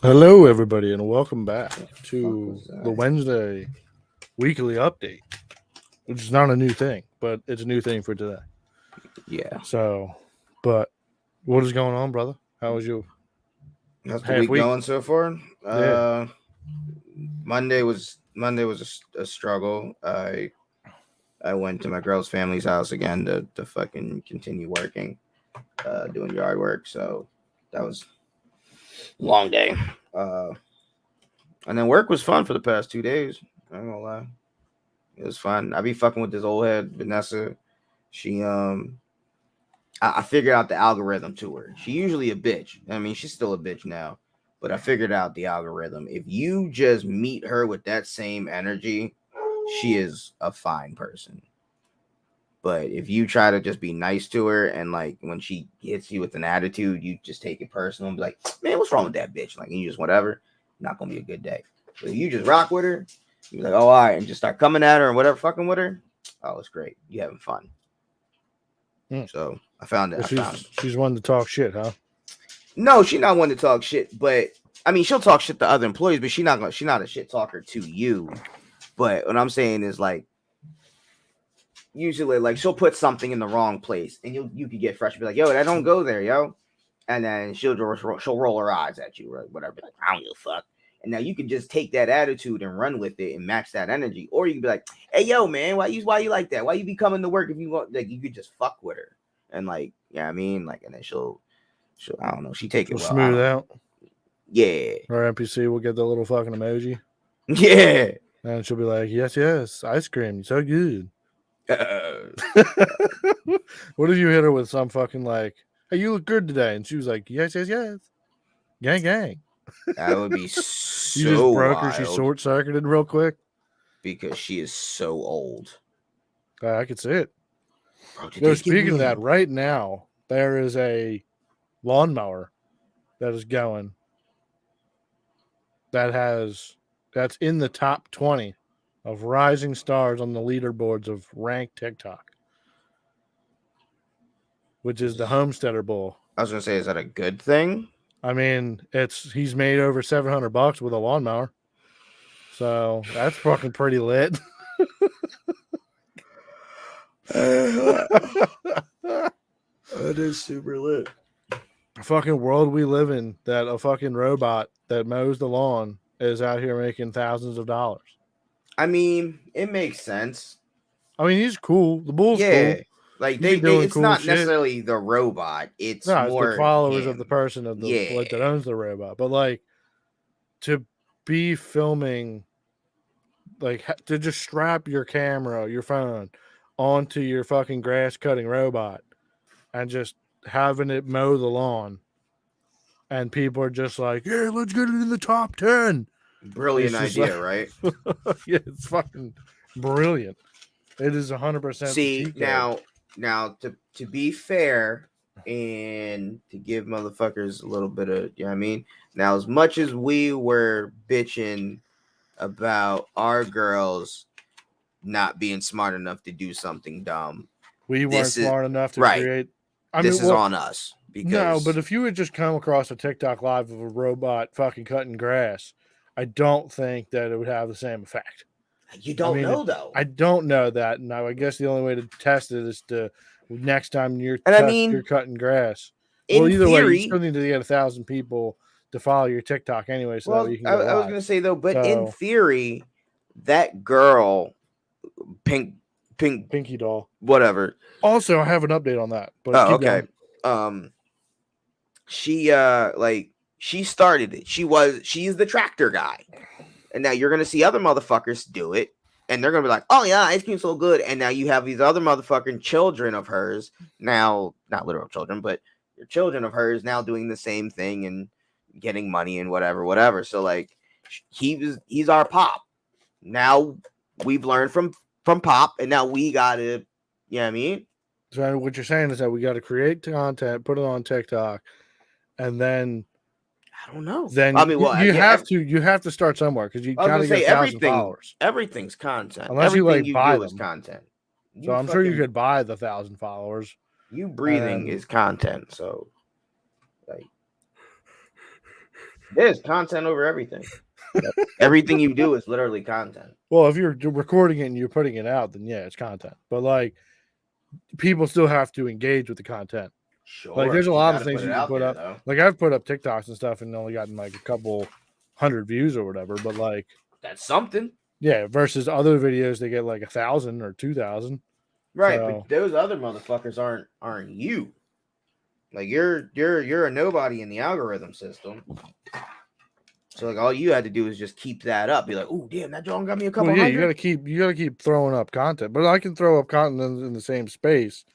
Hello, everybody, and welcome back Fuck to was the that? Wednesday weekly update, which is not a new thing, but it's a new thing for today. Yeah. So, but what is going on, brother? How was your How's the half week week? going so far? Yeah, Monday was a struggle. I went to my girl's family's house again to fucking continue working, doing yard work. So that was a long day. Uh, and then work was fun for the past 2 days. I ain't gonna lie, it was fun. I be fucking with this old head Vanessa. She I figured out the algorithm to her. She usually a bitch. I mean, she's still a bitch now, but I figured out the algorithm. If you just meet her with that same energy, she is a fine person. But if you try to just be nice to her and like when she hits you with an attitude, you just take it personal and be like, man, what's wrong with that bitch? Like, you just whatever, not gonna be a good day. But if you just rock with her, you be like, oh, all right, and just start coming at her and whatever, fucking with her. Oh, it's great. You having fun. So I found it. but I found she's one to talk shit, huh? No, she's not one to talk shit, but I mean she'll talk shit to other employees, but she's not a shit talker to you. But what I'm saying is like usually like she'll put something in the wrong place and you could get fresh and be like, yo, that don't go there, yo. And then she'll roll her eyes at you or whatever, like, I don't give a fuck. And now you can just take that attitude and run with it and match that energy. Or you can be like, hey yo, man, why you like that? Why you be coming to work if you want like you could just fuck with her. And like, yeah, I mean, like, and then she'll I don't know, she take She'll it well. I smooth don't out. Yeah. Our NPC will get the little fucking emoji, Yeah. and she'll be like, "Yes, yes, ice cream, so good." What if you hit her with some fucking like, "Hey, you look good today," and she was like, "Yes, yes, yes, gang, gang." That would be You just so broke her. She wild short circuited real quick. because she is so old. I could see it. Bro, did No, they give speaking of me that, right now there is a lawnmower that is going that's in the top 20 of rising stars on the leaderboards of ranked TikTok, which is the Homesteader Bull. I was gonna say, is that a good thing? I mean, he's made over $700 with a lawnmower, so that's fucking pretty lit. That is super lit. Fucking world we live in that a fucking robot that mows the lawn is out here making thousands of dollars. I mean, it makes sense. I mean, he's cool. The bull's Yeah. cool. Like He be they doing it's cool not shit. necessarily the robot, it's No, it's the more followers of the him. person of the Yeah. like that owns the robot. But like to be filming, like to just strap your camera, your phone, onto your fucking grass cutting robot, and just having it mow the lawn, and people are just like, "Yeah, let's get it in the top 10." Brilliant It's just like, idea, right? yeah, it's fucking brilliant. It is 100% the See, cheat code. now to be fair and to give motherfuckers a little bit of, you know what I mean? Now, as much as we were bitching about our girls not being smart enough to do something dumb, We weren't this is smart enough to right. create. I This mean, is well, on us no, but because if you had just come across a TikTok live of a robot fucking cutting grass, I don't think that it would have the same effect. you I don't mean, know though. I don't know that. Now, I guess the only way to test it is to next time And I you're mean, cutting grass. Well, in either way, you still theory, need to get 1,000 people to follow your TikTok anyway, so that way well, you can go I was live. gonna say though, but in So, theory, that girl, pink, Pinky Doll. whatever. Also, I have an update on that, but Oh, keep okay. going. She like she started it. She's the tractor guy. And now you're gonna see other motherfuckers do it, and they're gonna be like, "Oh yeah, ice cream's so good." And now you have these other motherfucking children of hers, now not literal children, but your children of hers now doing the same thing and getting money and whatever. So like, he's our pop. Now we've learned from pop, and now we gotta, you know what I mean? So, what you're saying is that we got to create content, put it on TikTok, and then I don't know. then I mean, well, you yeah. have to start somewhere because you I was got gonna to get say 1,000 followers everything's content. unless you Everything like you buy do is them. content. So I'm sure you could buy the 1,000 followers. You breathing And is content. So like There's content over everything. Like, everything you do is literally content. Well, if you're recording it and you're putting it out, then yeah, it's content. But like, people still have to engage with the content. Sure. Like, there's a you lot of gotta things put it you can out put there, up. though. Like, I've put up TikToks and stuff and only gotten like a couple hundred views or whatever. But like, That's something. yeah, versus other videos, they get like 1,000 or 2,000. Right, So, but those other motherfuckers aren't you. Like you're a nobody in the algorithm system. So like all you had to do is just keep that up. Be like, oh damn, that John got me a couple well, yeah, hundred. you gotta keep throwing up content. But I can throw up content in the same space.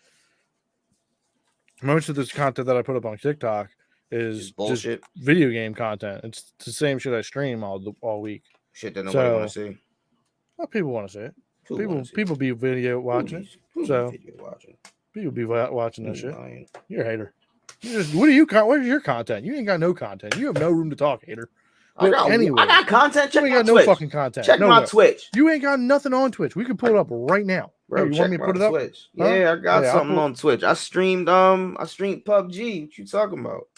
Most of this content that I put up on TikTok is Just just bullshit. video game content. It's the same shit I stream all week. Shit that nobody want to So, see. well, people want to see it. Who wanna see it? People be video watching it. Who So video watching? people be watching that Who shit. lying? You're a hater. What is your content? You ain't got no content. You have no room to talk, hater. But anyway, I got content. Check you my ain't got Twitch. no fucking content. Check No my way. Twitch. You ain't got nothing on Twitch. We can pull it up right now. Bro, Here, you check want me to my put it up? Twitch. Huh? Yeah, I got Yeah, something on Twitch. I streamed PUBG. What you talking about?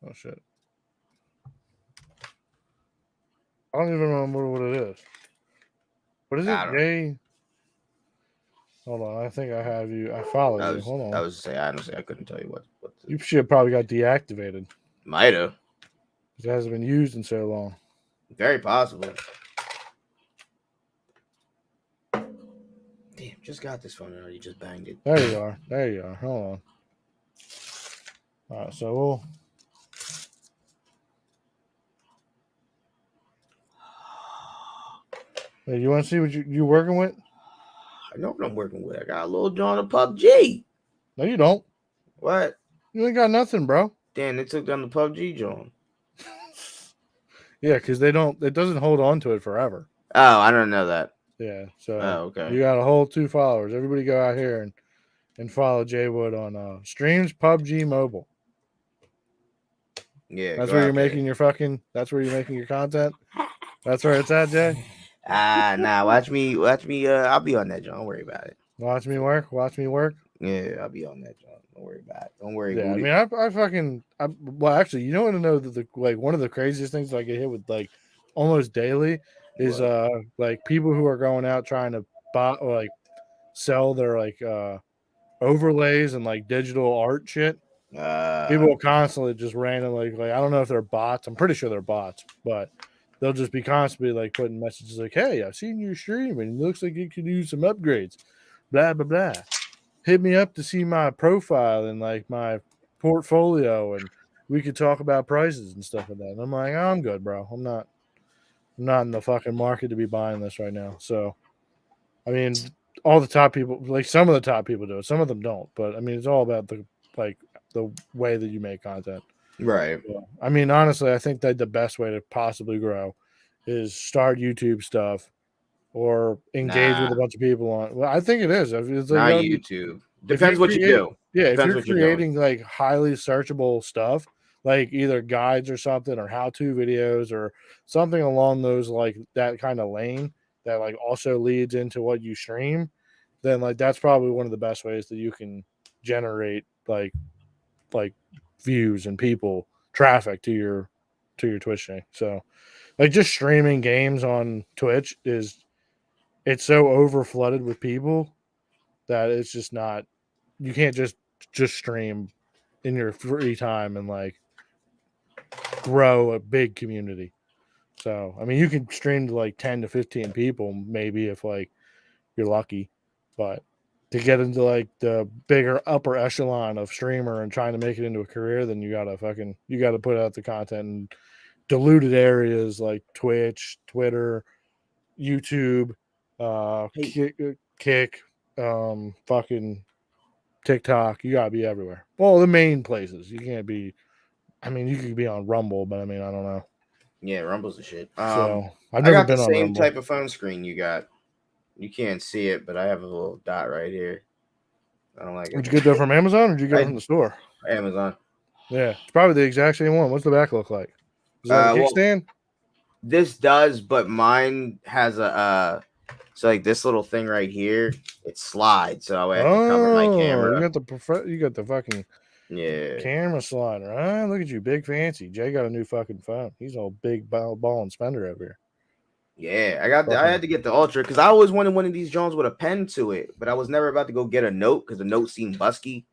Oh shit. I don't even remember what it is. What is it? Jay? Hold on. I think I have you. I follow you. Hold on. I was saying, honestly, I couldn't tell you what You should probably got deactivated. Might have. It hasn't been used in so long. Very possible. Damn, just got this phone and already just banged it. There you are. There you are. Hold on. All right, so we'll. Hey, you want to see what you working with? I know what I'm working with. I got a little John of PUBG. No, you don't. What? You ain't got nothing, bro. Damn, they took down the PUBG John. Yeah, because they don't. It doesn't hold on to it forever. Oh, I don't know that. Yeah, so okay. You got a whole 2 followers. Everybody go out here and follow Jay Wood on streams PUBG Mobile. Yeah, that's where you're making your fucking. That's where you're making your content. That's where it's at, Jay. Nah. Watch me. I'll be on that, John. Don't worry about it. Watch me work. Yeah, I'll be on that, John. Don't worry about it. Don't worry. Yeah, booty. I mean, well, actually, you want to know that one of the craziest things that I get hit with like almost daily is like people who are going out trying to buy or like sell their like overlays and like digital art shit. People will constantly just randomly like I don't know if they're bots. I'm pretty sure they're bots, but they'll just be constantly like putting messages like, "Hey, I've seen your stream and it looks like you could use some upgrades." Blah blah blah. Hit me up to see my profile and like my portfolio, and we could talk about prices and stuff like that. And I'm like, oh, I'm good, bro. I'm not in the fucking market to be buying this right now. So, I mean, all the top people, like some of the top people do it, some of them don't. But I mean, it's all about the way that you make content. Right. So, I mean, honestly, I think that the best way to possibly grow is start YouTube stuff or engage with a bunch of people on. Well, I think it is. It's like, not YouTube. Depends what you do. Yeah, if you're creating like highly searchable stuff, like either guides or something, or how-to videos, or something along those like that kind of lane that like also leads into what you stream, then like that's probably one of the best ways that you can generate like views and people traffic to your Twitch thing. So like just streaming games on Twitch it's so over flooded with people that it's just not, you can't just stream in your free time and like grow a big community. So, I mean, you can stream to like 10 to 15 people, maybe if like you're lucky, but to get into like the bigger upper echelon of streamer and trying to make it into a career, then you gotta put out the content in diluted areas like Twitch, Twitter, YouTube, Kick, fucking TikTok. You gotta be everywhere. Well, the main places. You can't be. I mean, you could be on Rumble, but I mean, I don't know. Yeah, Rumble's the shit. So I've never been on Rumble. Same type of phone screen you got. You can't see it, but I have a little dot right here. I don't like it. Did you get that from Amazon or did you get it from the store? Amazon. Yeah, it's probably the exact same one. What's the back look like? Is that a kickstand? This does, but mine has a so like this little thing right here, it slides, so I have to cover my camera. You got the fucking Yeah. Camera slider. Ah, look at you, big fancy. Jay got a new fucking phone. He's all big ball and spender over here. Yeah, I had to get the Ultra because I always wanted one of these Jones with a pen to it, but I was never about to go get a Note because the Note seemed busky.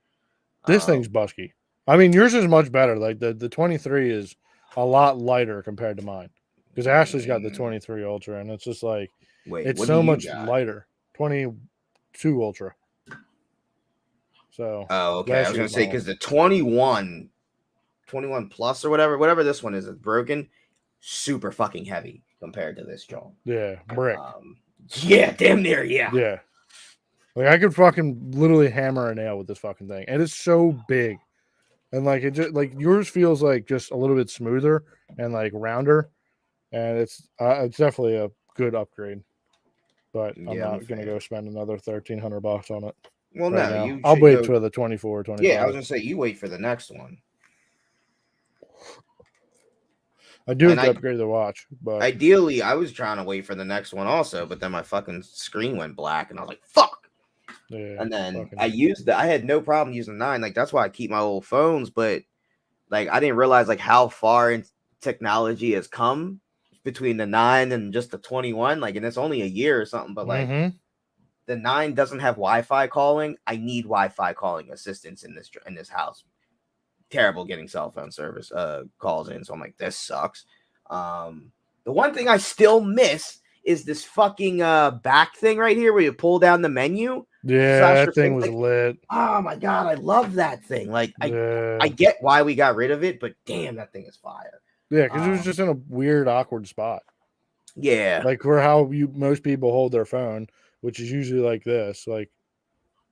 This thing's busky. I mean, yours is much better. Like the 23 is a lot lighter compared to mine. Because Ashley's got the 23 Ultra, and it's just like Wait, it's what so do you much got? lighter. 22 Ultra. So okay. I was gonna say because the 21 plus or whatever this one is broken, super fucking heavy compared to this Jones. Yeah, brick. Yeah, damn near, yeah. Yeah. Like I could fucking literally hammer a nail with this fucking thing. And it's so big. And like it just like yours feels like just a little bit smoother and like rounder. And it's definitely a good upgrade. But I'm not gonna go spend another $1,300 on it. Well, right no, now. you I'll should wait go... for the 24, 25. Yeah, I was gonna say you wait for the next one. I do have to upgrade the watch, but ideally I was trying to wait for the next one also, but then my fucking screen went black and I was like, fuck. Yeah, and then I had no problem using the 9. Like that's why I keep my old phones, but like I didn't realize like how far in technology has come between the 9 and just the 21. Like, and it's only a year or something, but like the 9 doesn't have Wi-Fi calling. I need Wi-Fi calling assistance in this house. Terrible getting cell phone service calls in, so I'm like, this sucks. The one thing I still miss is this fucking back thing right here where you pull down the menu. Yeah, that thing was lit. Oh my god, I love that thing. Like I get why we got rid of it, but damn, that thing is fire. Yeah, because it was just in a weird, awkward spot. Yeah, like where how most people hold their phone, which is usually like this, like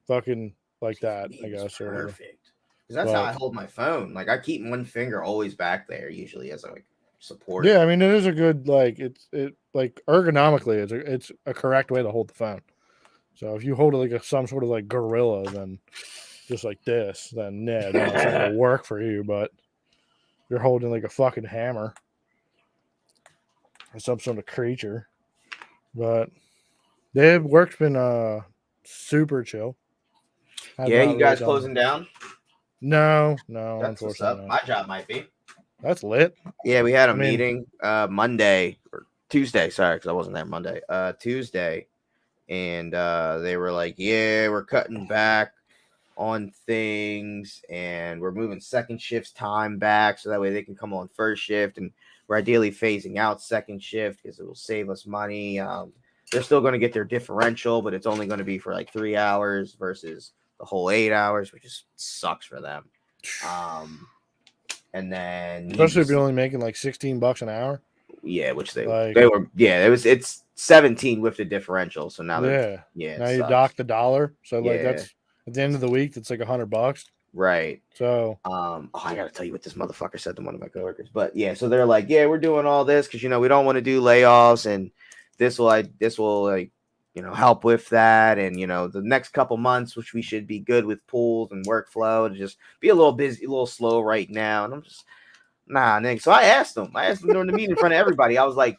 fucking like that. I guess perfect. Because that's how I hold my phone. Like I keep one finger always back there, usually as a like support. Yeah, I mean it is a good like it like ergonomically it's a correct way to hold the phone. So if you hold it like some sort of like gorilla, then just like this, then yeah, no, it's not gonna work for you. But you're holding like a fucking hammer or some sort of creature. But the work's been super chill. Yeah, you guys closing down? No, that's what's up. My job might be. That's lit. Yeah, we had a meeting Monday or Tuesday. Sorry, because I wasn't there Monday. Tuesday, and they were like, "Yeah, we're cutting back on things, and we're moving second shift's time back, so that way they can come on first shift, and we're ideally phasing out second shift because it will save us money. They're still going to get their differential, but it's only going to be for like 3 hours versus the whole 8 hours, which just sucks for them. And then especially if you're only making like $16 an hour. Yeah, which they were. Yeah, it's 17 with the differential. So now now you dock the $1. So like that's at the end of the week, that's like $100. Right. So I gotta tell you what this motherfucker said to one of my coworkers. But yeah, so they're like, yeah, we're doing all this because we don't want to do layoffs, and this will like help with that, and the next couple months, which we should be good with pools and workflow, to just be a little busy, a little slow right now. And I'm just nah, nigga. So I asked them during the meeting in front of everybody. I was like,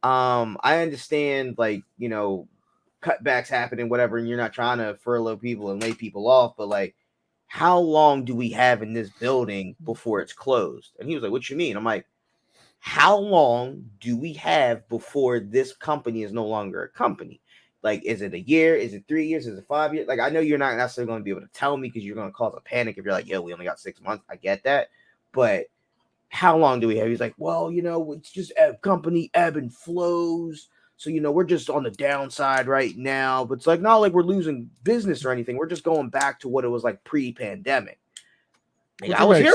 I understand like cutbacks happening, whatever, and you're not trying to furlough people and lay people off, but like, how long do we have in this building before it's closed? And he was like, what you mean? I'm like, how long do we have before this company is no longer a company? Like, is it a year? Is it 3 years? Is it 5 years? Like, I know you're not necessarily going to be able to tell me because you're going to cause a panic if you're like, yo, we only got 6 months. I get that. But how long do we have? He's like, well, it's just company ebb and flows. So, we're just on the downside right now. But it's like, not like we're losing business or anything. We're just going back to what it was like pre-pandemic. I was here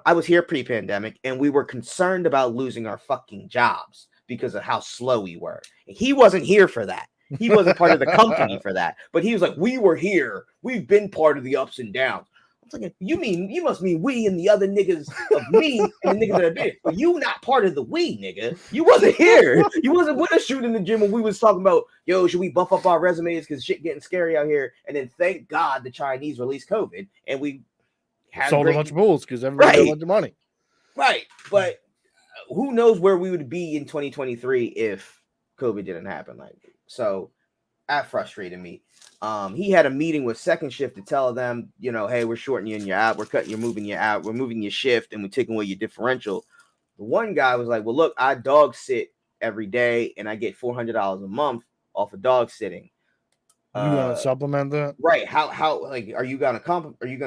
I was here pre-pandemic, and we were concerned about losing our fucking jobs because of how slow we were. And he wasn't here for that. He wasn't part of the company for that. But he was like, we were here. We've been part of the ups and downs. I was like, you must mean we and the other niggas of me and the niggas that have been. But you not part of the we, nigga. You wasn't here. You wasn't with us shooting in the gym when we was talking about, yo, should we buff up our resumes because shit getting scary out here? And then thank God the Chinese released COVID, and we sold a bunch of bulls because everybody got a bunch of money. Right. But who knows where we would be in 2023 if COVID didn't happen. So that frustrated me. He had a meeting with second shift to tell them, hey, we're shortening your out, we're moving you out, we're moving your shift, and we're taking away your differential. The one guy was like, well, look, I dog sit every day, and I get $400 a month off of dog sitting. You gonna supplement that? Right. How like are you gonna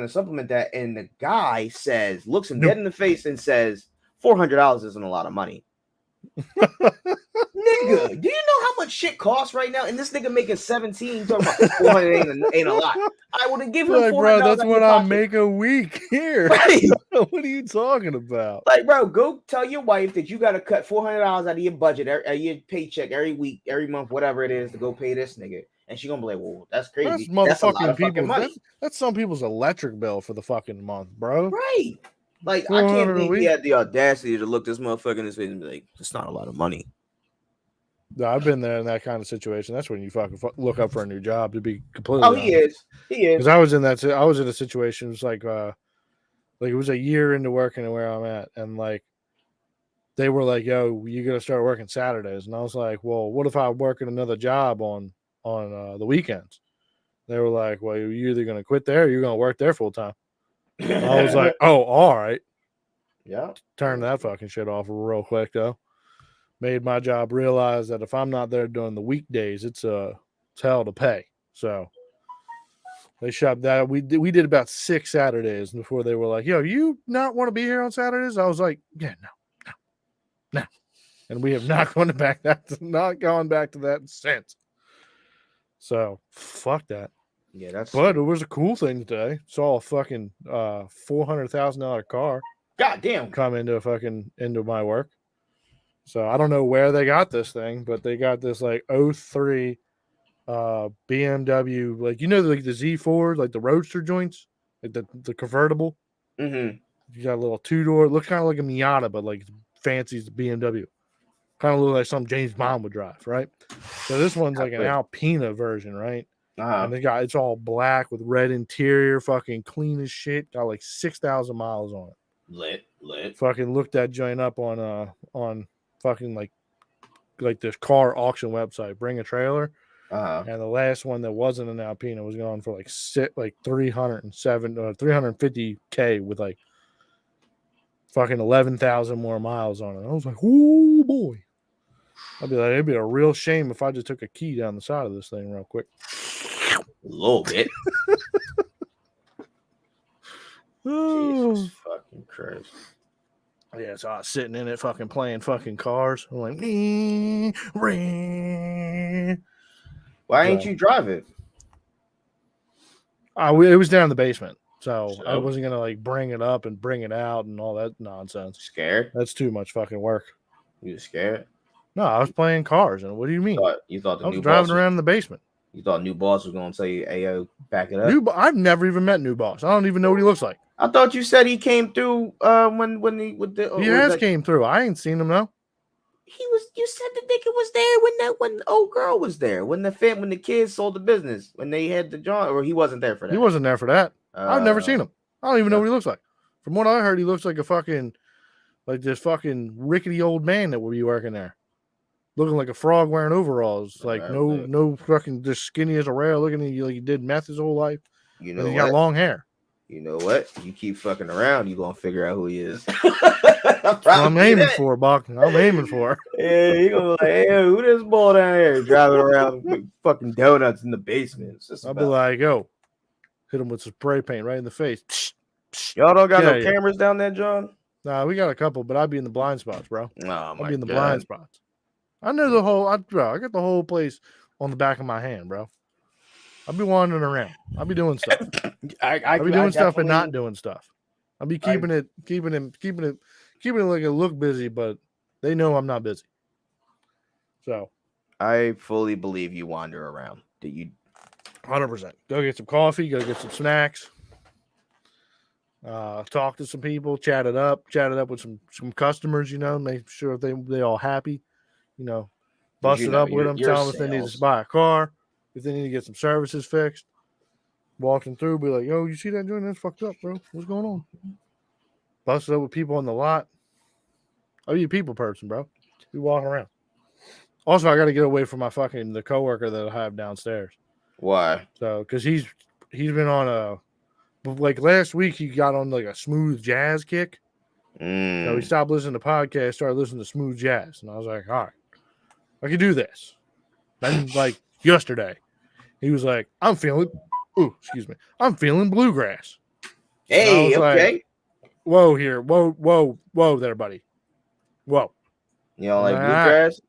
supplement that? And the guy looks him dead in the face and says, $400 isn't a lot of money. Nigga, do you know how much shit costs right now? And this nigga making 17, talking about 400 ain't a lot. I would have given him $400. Bro, that's what I make a week here. Right. What are you talking about? Like, bro, go tell your wife that you got to cut $400 out of your budget, your paycheck every week, every month, whatever it is, to go pay this nigga. And she gonna be like, well, that's crazy. That's a lot of fucking money. That's some people's electric bill for the fucking month, bro. Right. Like, I can't believe he had the audacity to look this motherfucker in his face and be like, it's not a lot of money. No, I've been there in that kind of situation. That's when you fucking look up for a new job, to be completely honest. He is. Because I was in a situation. It was like it was a year into working where I'm at, and like they were like, "Yo, you gotta start working Saturdays," and I was like, "Well, what if I work at another job on the weekends?" They were like, "Well, you're either gonna quit there or you're gonna work there full time." I was like, "Oh, all right." Yeah. Turned that fucking shit off real quick though. Made my job realize that if I'm not there during the weekdays, it's hell to pay. So they shot that. We did about 6 Saturdays before they were like, "Yo, you not want to be here on Saturdays?" I was like, "Yeah, no." And we have not gone back to that since. So fuck that. Yeah, But it was a cool thing today. Saw a fucking $400,000 car. Goddamn. Come into my work. So I don't know where they got this thing, but they got this like 03 BMW, like like the Z4, like the Roadster joints, like the convertible. Mm-hmm. You got a little 2-door, looks kind of like a Miata, but like fancy as the BMW. Kind of look like something James Bond would drive, right? So this one's like an Alpina version, right? And it's all black with red interior, fucking clean as shit. Got like 6,000 miles on it. Lit. Fucking looked that joint up on fucking like this car auction website, Bring a Trailer. And the last one that wasn't an Alpina was going for like 350K with like fucking 11,000 more miles on it. I was like, oh boy. I'd be like, it'd be a real shame if I just took a key down the side of this thing real quick. A little bit. Jesus fucking Christ. Yeah, so I was sitting in it fucking playing fucking cars. I'm like, why ain't you drive it? It was down in the basement. So I wasn't going to like bring it up and bring it out and all that nonsense. Scared? That's too much fucking work. You scared? No, I was playing cars. And what do you mean? You thought I was driving around in the basement. You thought New Boss was going to tell you, hey, yo, back it up? I've never even met New Boss. I don't even know what he looks like. I thought you said he came through he has came through. I ain't seen him though. You said the nigga was there when the old girl was there, when the kids sold the business, when they had the joint, or he wasn't there for that. He wasn't there for that. I've never seen him. I don't even know what he looks like. From what I heard, he looks like this fucking rickety old man that would be working there. Looking like a frog wearing overalls. Like no fucking just skinny as a rail, looking at you like he did meth his whole life. You know, he got long hair. You know what? You keep fucking around, you gonna figure out who he is. I'm aiming for, Buck. I'm aiming for. Yeah, you gonna be like, hey, who this boy down here driving around with fucking donuts in the basement? I'll be like, yo, hit him with some spray paint right in the face. Y'all don't got no cameras down there, John? Nah, we got a couple, but I'd be in the blind spots, bro. I'd be in the blind spots. I know the whole, I got the whole place on the back of my hand, bro. I'll be wandering around. I'll be doing stuff. I'll be doing stuff and not doing stuff. I'll be keeping it like it look busy, but they know I'm not busy. So I fully believe you wander around. That you 100%. Go get some coffee, go get some snacks. Talk to some people, chat it up with some customers, make sure they all happy, bust it up with them, tell them if they need to buy a car, if they need to get some services fixed. Walking through, be like, yo, you see that joint? That's fucked up, bro. What's going on? Bust it up with people on the lot. I'll be a people person, bro. Be walking around. Also, I got to get away from the coworker that I have downstairs. Why? So, because he's been on like last week, he got on like a smooth jazz kick. So he stopped listening to podcasts, started listening to smooth jazz, and I was like, all right, I can do this. Then like yesterday, he was like, I'm feeling bluegrass. Hey, okay. Like, whoa there, buddy. Whoa. You don't like bluegrass?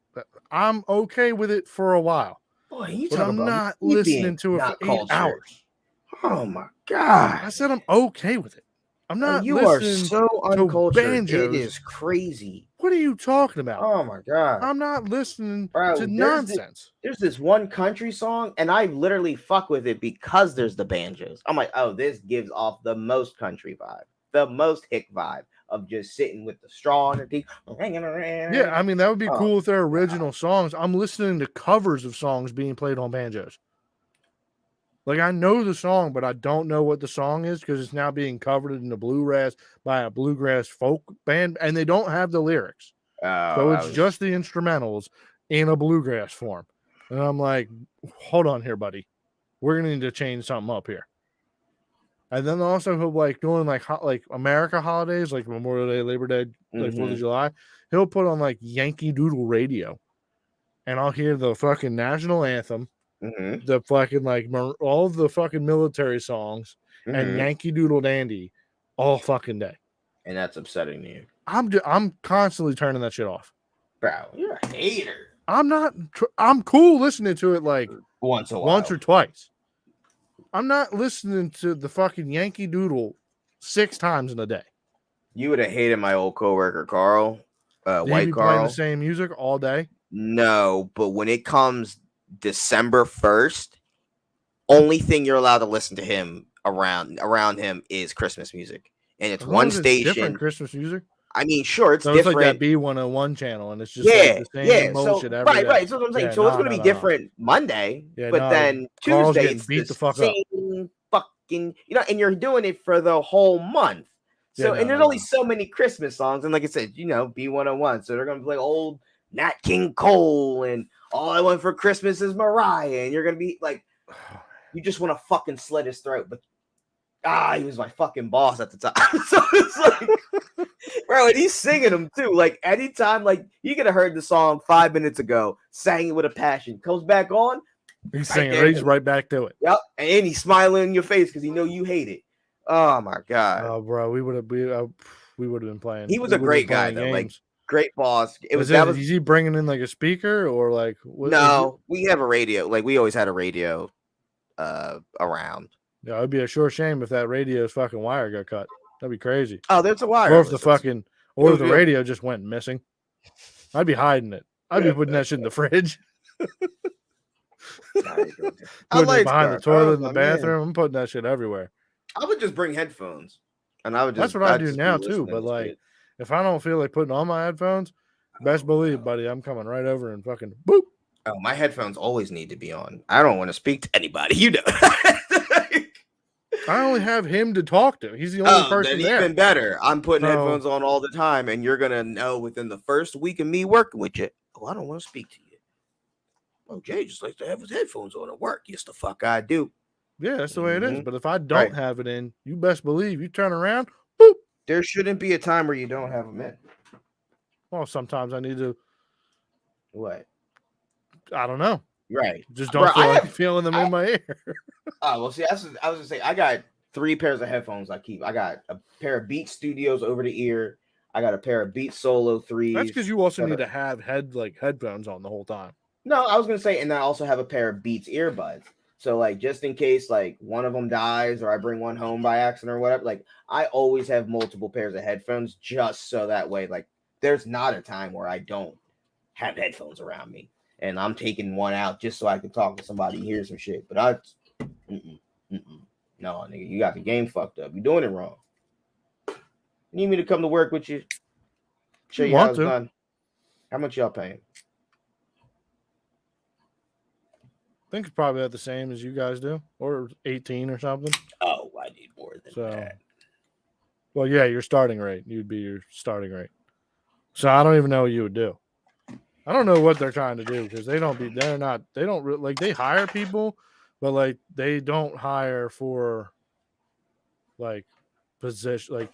I'm okay with it for a while. Boy, you but talk I'm about not listening to it for 8 hours. Oh my god! I said I'm okay with it. I'm not. You listening are so uncultured. banjos. It is crazy. What are you talking about? Oh my god! I'm not listening Bro, to nonsense. There's this one country song, and I literally fuck with it because there's the banjos. I'm like, oh, this gives off the most country vibe, the most hick vibe of just sitting with the straw and the teeth. Yeah, I mean that would be cool if they're original songs. I'm listening to covers of songs being played on banjos. Like I know the song, but I don't know what the song is because it's now being covered in the bluegrass by a bluegrass folk band, and they don't have the lyrics. So it's just the instrumentals in a bluegrass form. And I'm like, hold on here, buddy. We're gonna need to change something up here. And then also he'll like doing like America holidays, like Memorial Day, Labor Day, like 4th of July. He'll put on like Yankee Doodle Radio, and I'll hear the fucking national anthem. The fucking like all the fucking military songs and Yankee Doodle Dandy all fucking day, and that's upsetting to you. I'm constantly turning that shit off, bro. You're a hater. I'm not. I'm cool listening to it like once or twice. I'm not listening to the fucking Yankee Doodle 6 times in a day. You would have hated my old coworker Carl, White Carl. Playing the same music all day. No, but when it comes December 1st, only thing you're allowed to listen to him around him is Christmas music, and it's one station. Different Christmas music. I mean, sure, it's different. It's like that B101 channel, and it's just like the same bullshit every day. Right. So what I'm saying. So it's going to be different Monday, but then Tuesday it's beat the fuck same up. Fucking, and you're doing it for the whole month. So and there's only so many Christmas songs, and like I said, B101. So they're going to play old Nat King Cole and All I Want for Christmas is Mariah, and you're going to be like, you just want to fucking slit his throat, but he was my fucking boss at the time. So it's like, bro, and he's singing them too. Like anytime, like you could have heard the song 5 minutes ago, sang it with a passion. Comes back on, he's singing. He's right back to it. Yep, and he's smiling in your face because he know you hate it. Oh my god. Oh, bro, we would have been playing. He was a great guy though, like great boss. Is he bringing in like a speaker or like? No, we have a radio. Like we always had a radio around. Yeah, it'd be a sure shame if that radio's fucking wire got cut. That'd be crazy. Oh, there's a wire. Or if the radio just went missing. I'd be hiding it. I'd be putting that shit in the fridge. Putting it behind the toilet in the bathroom. I'm putting that shit everywhere. I would just bring headphones, and I would. That's what I do now too. But like, if I don't feel like putting on my headphones, best believe, buddy, I'm coming right over and fucking boop. Oh, my headphones always need to be on. I don't want to speak to anybody. I only have him to talk to. He's the only person there. Even better. I'm putting headphones on all the time, and you're gonna know within the first week of me working with you. Oh, I don't want to speak to you. Oh, Jay just likes to have his headphones on at work. Yes, the fuck I do. Yeah, that's the way it is. But if I don't have it in, you best believe you turn around, boop. There shouldn't be a time where you don't have them in. Well, sometimes I need to. What? I don't know. Right. Just don't feel like feeling them in my ear. Oh, well, see, I was going to say, I got 3 pairs of headphones I keep. I got a pair of Beats Studios over the ear. I got a pair of Beats Solo 3s. That's because you also need to have headphones on the whole time. No, I was going to say, and I also have a pair of Beats earbuds. So, like, just in case, like, one of them dies or I bring one home by accident or whatever, like, I always have multiple pairs of headphones just so that way, like, there's not a time where I don't have headphones around me. And I'm taking one out just so I can talk to somebody and hear some shit. But no, nigga, you got the game fucked up. You're doing it wrong. You need me to come to work with you? Show you how it's done. How much y'all paying? I think it's probably at the same as you guys do, or 18 or something. Oh, I need more than that. Well, yeah, your starting rate. You'd be your starting rate. So I don't even know what you would do. I don't know what they're trying to do because they don't like they hire people, but like they don't hire for like position like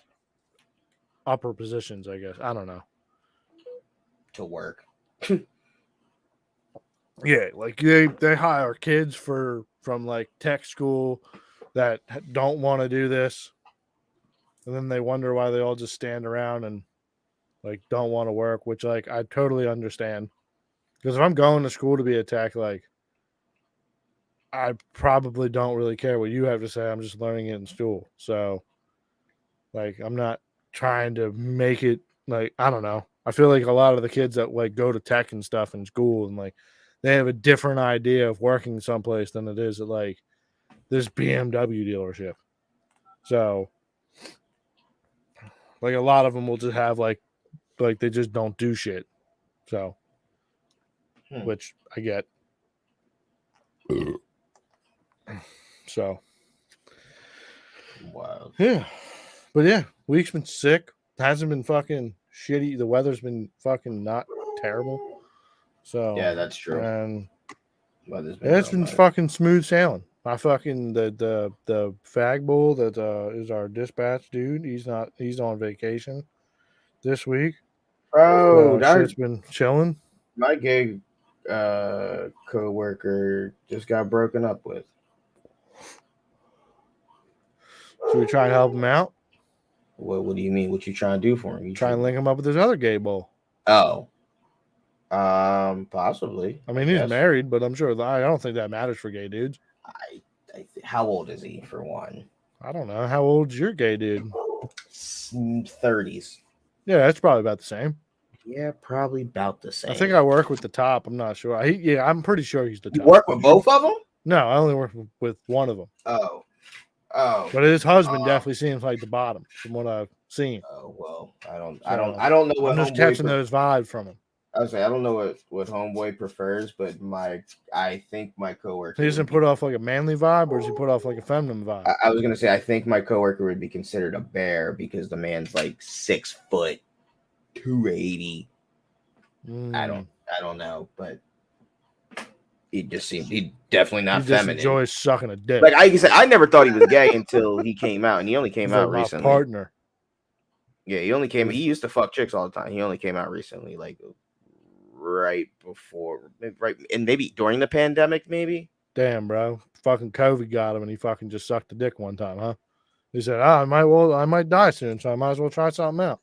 upper positions, I guess. I don't know. To work. Yeah, like they hire kids from like tech school that don't want to do this, and then they wonder why they all just stand around and like don't want to work, which like I totally understand. Because if I'm going to school to be a tech, like I probably don't really care what you have to say. I'm just learning it in school. So like I'm not trying to make it like I don't know. I feel like a lot of the kids that like go to tech and stuff in school and like they have a different idea of working someplace than it is at like this BMW dealership. So like a lot of them will just have like they just don't do shit. So which I get. So Wow. yeah. But yeah, week's been sick. Hasn't been fucking shitty. The weather's been fucking not terrible. So Yeah, that's true. And Weather's it's been nice. fucking smooth sailing. My fucking the fag bull that is our dispatch dude. He's on vacation this week. Oh, Shit's been chilling. My gay co-worker just got broken up with. Should we try and help him out? What do you mean? What you trying to do for him? You try and link him up with his other gay bull. Oh. Possibly. I mean, he's married, but I'm sure I don't think that matters for gay dudes. How old is he, for one? I don't know. How old's your gay dude? 30s. Yeah, that's probably about the same. Yeah, probably about the same. I think I work with the top. I'm not sure. I'm pretty sure he's the top. You work with both of them? No, I only work with one of them. Oh. But his husband definitely seems like the bottom from what I've seen. Oh well, I don't know what. I'm just catching those vibes from him. I was like, I don't know what homeboy prefers, but I think my coworker. He doesn't put off like a manly vibe, or does he put off like a feminine vibe? I was gonna say I think my coworker would be considered a bear because the man's like 6 foot, 280. I don't know, but he just seemed he definitely not feminine. He enjoys sucking a dick. Like I said, I never thought he was gay until he came out, and he only came out recently. Partner. Yeah, he used to fuck chicks all the time. He only came out recently, like right before, and maybe during the pandemic, maybe. Damn, bro, fucking COVID got him, and he fucking just sucked a dick one time, huh? He said, I might die soon, so I might as well try something out.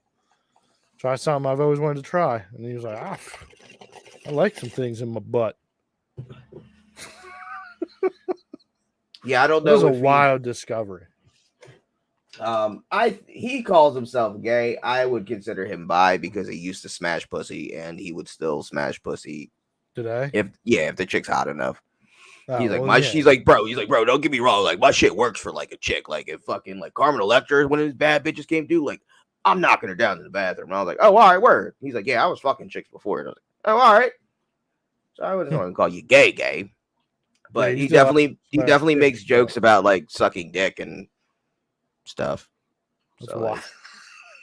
Try something I've always wanted to try. And he was like, I like some things in my butt. Yeah, I don't know. It was a wild discovery. He calls himself gay. I would consider him bi because he used to smash pussy, and he would still smash pussy today. If the chick's hot enough. He's like, well, he's like, bro, don't get me wrong. Like, my shit works for like a chick. Like, if fucking like Carmen Electra, one of his bad bitches came through, like, I'm knocking her down in the bathroom. And I was like, oh, all right, word. He's like, yeah, I was fucking chicks before. And I was like, oh, all right. So I wouldn't want to call you gay. But he definitely makes jokes about like sucking dick and stuff. That's so wild.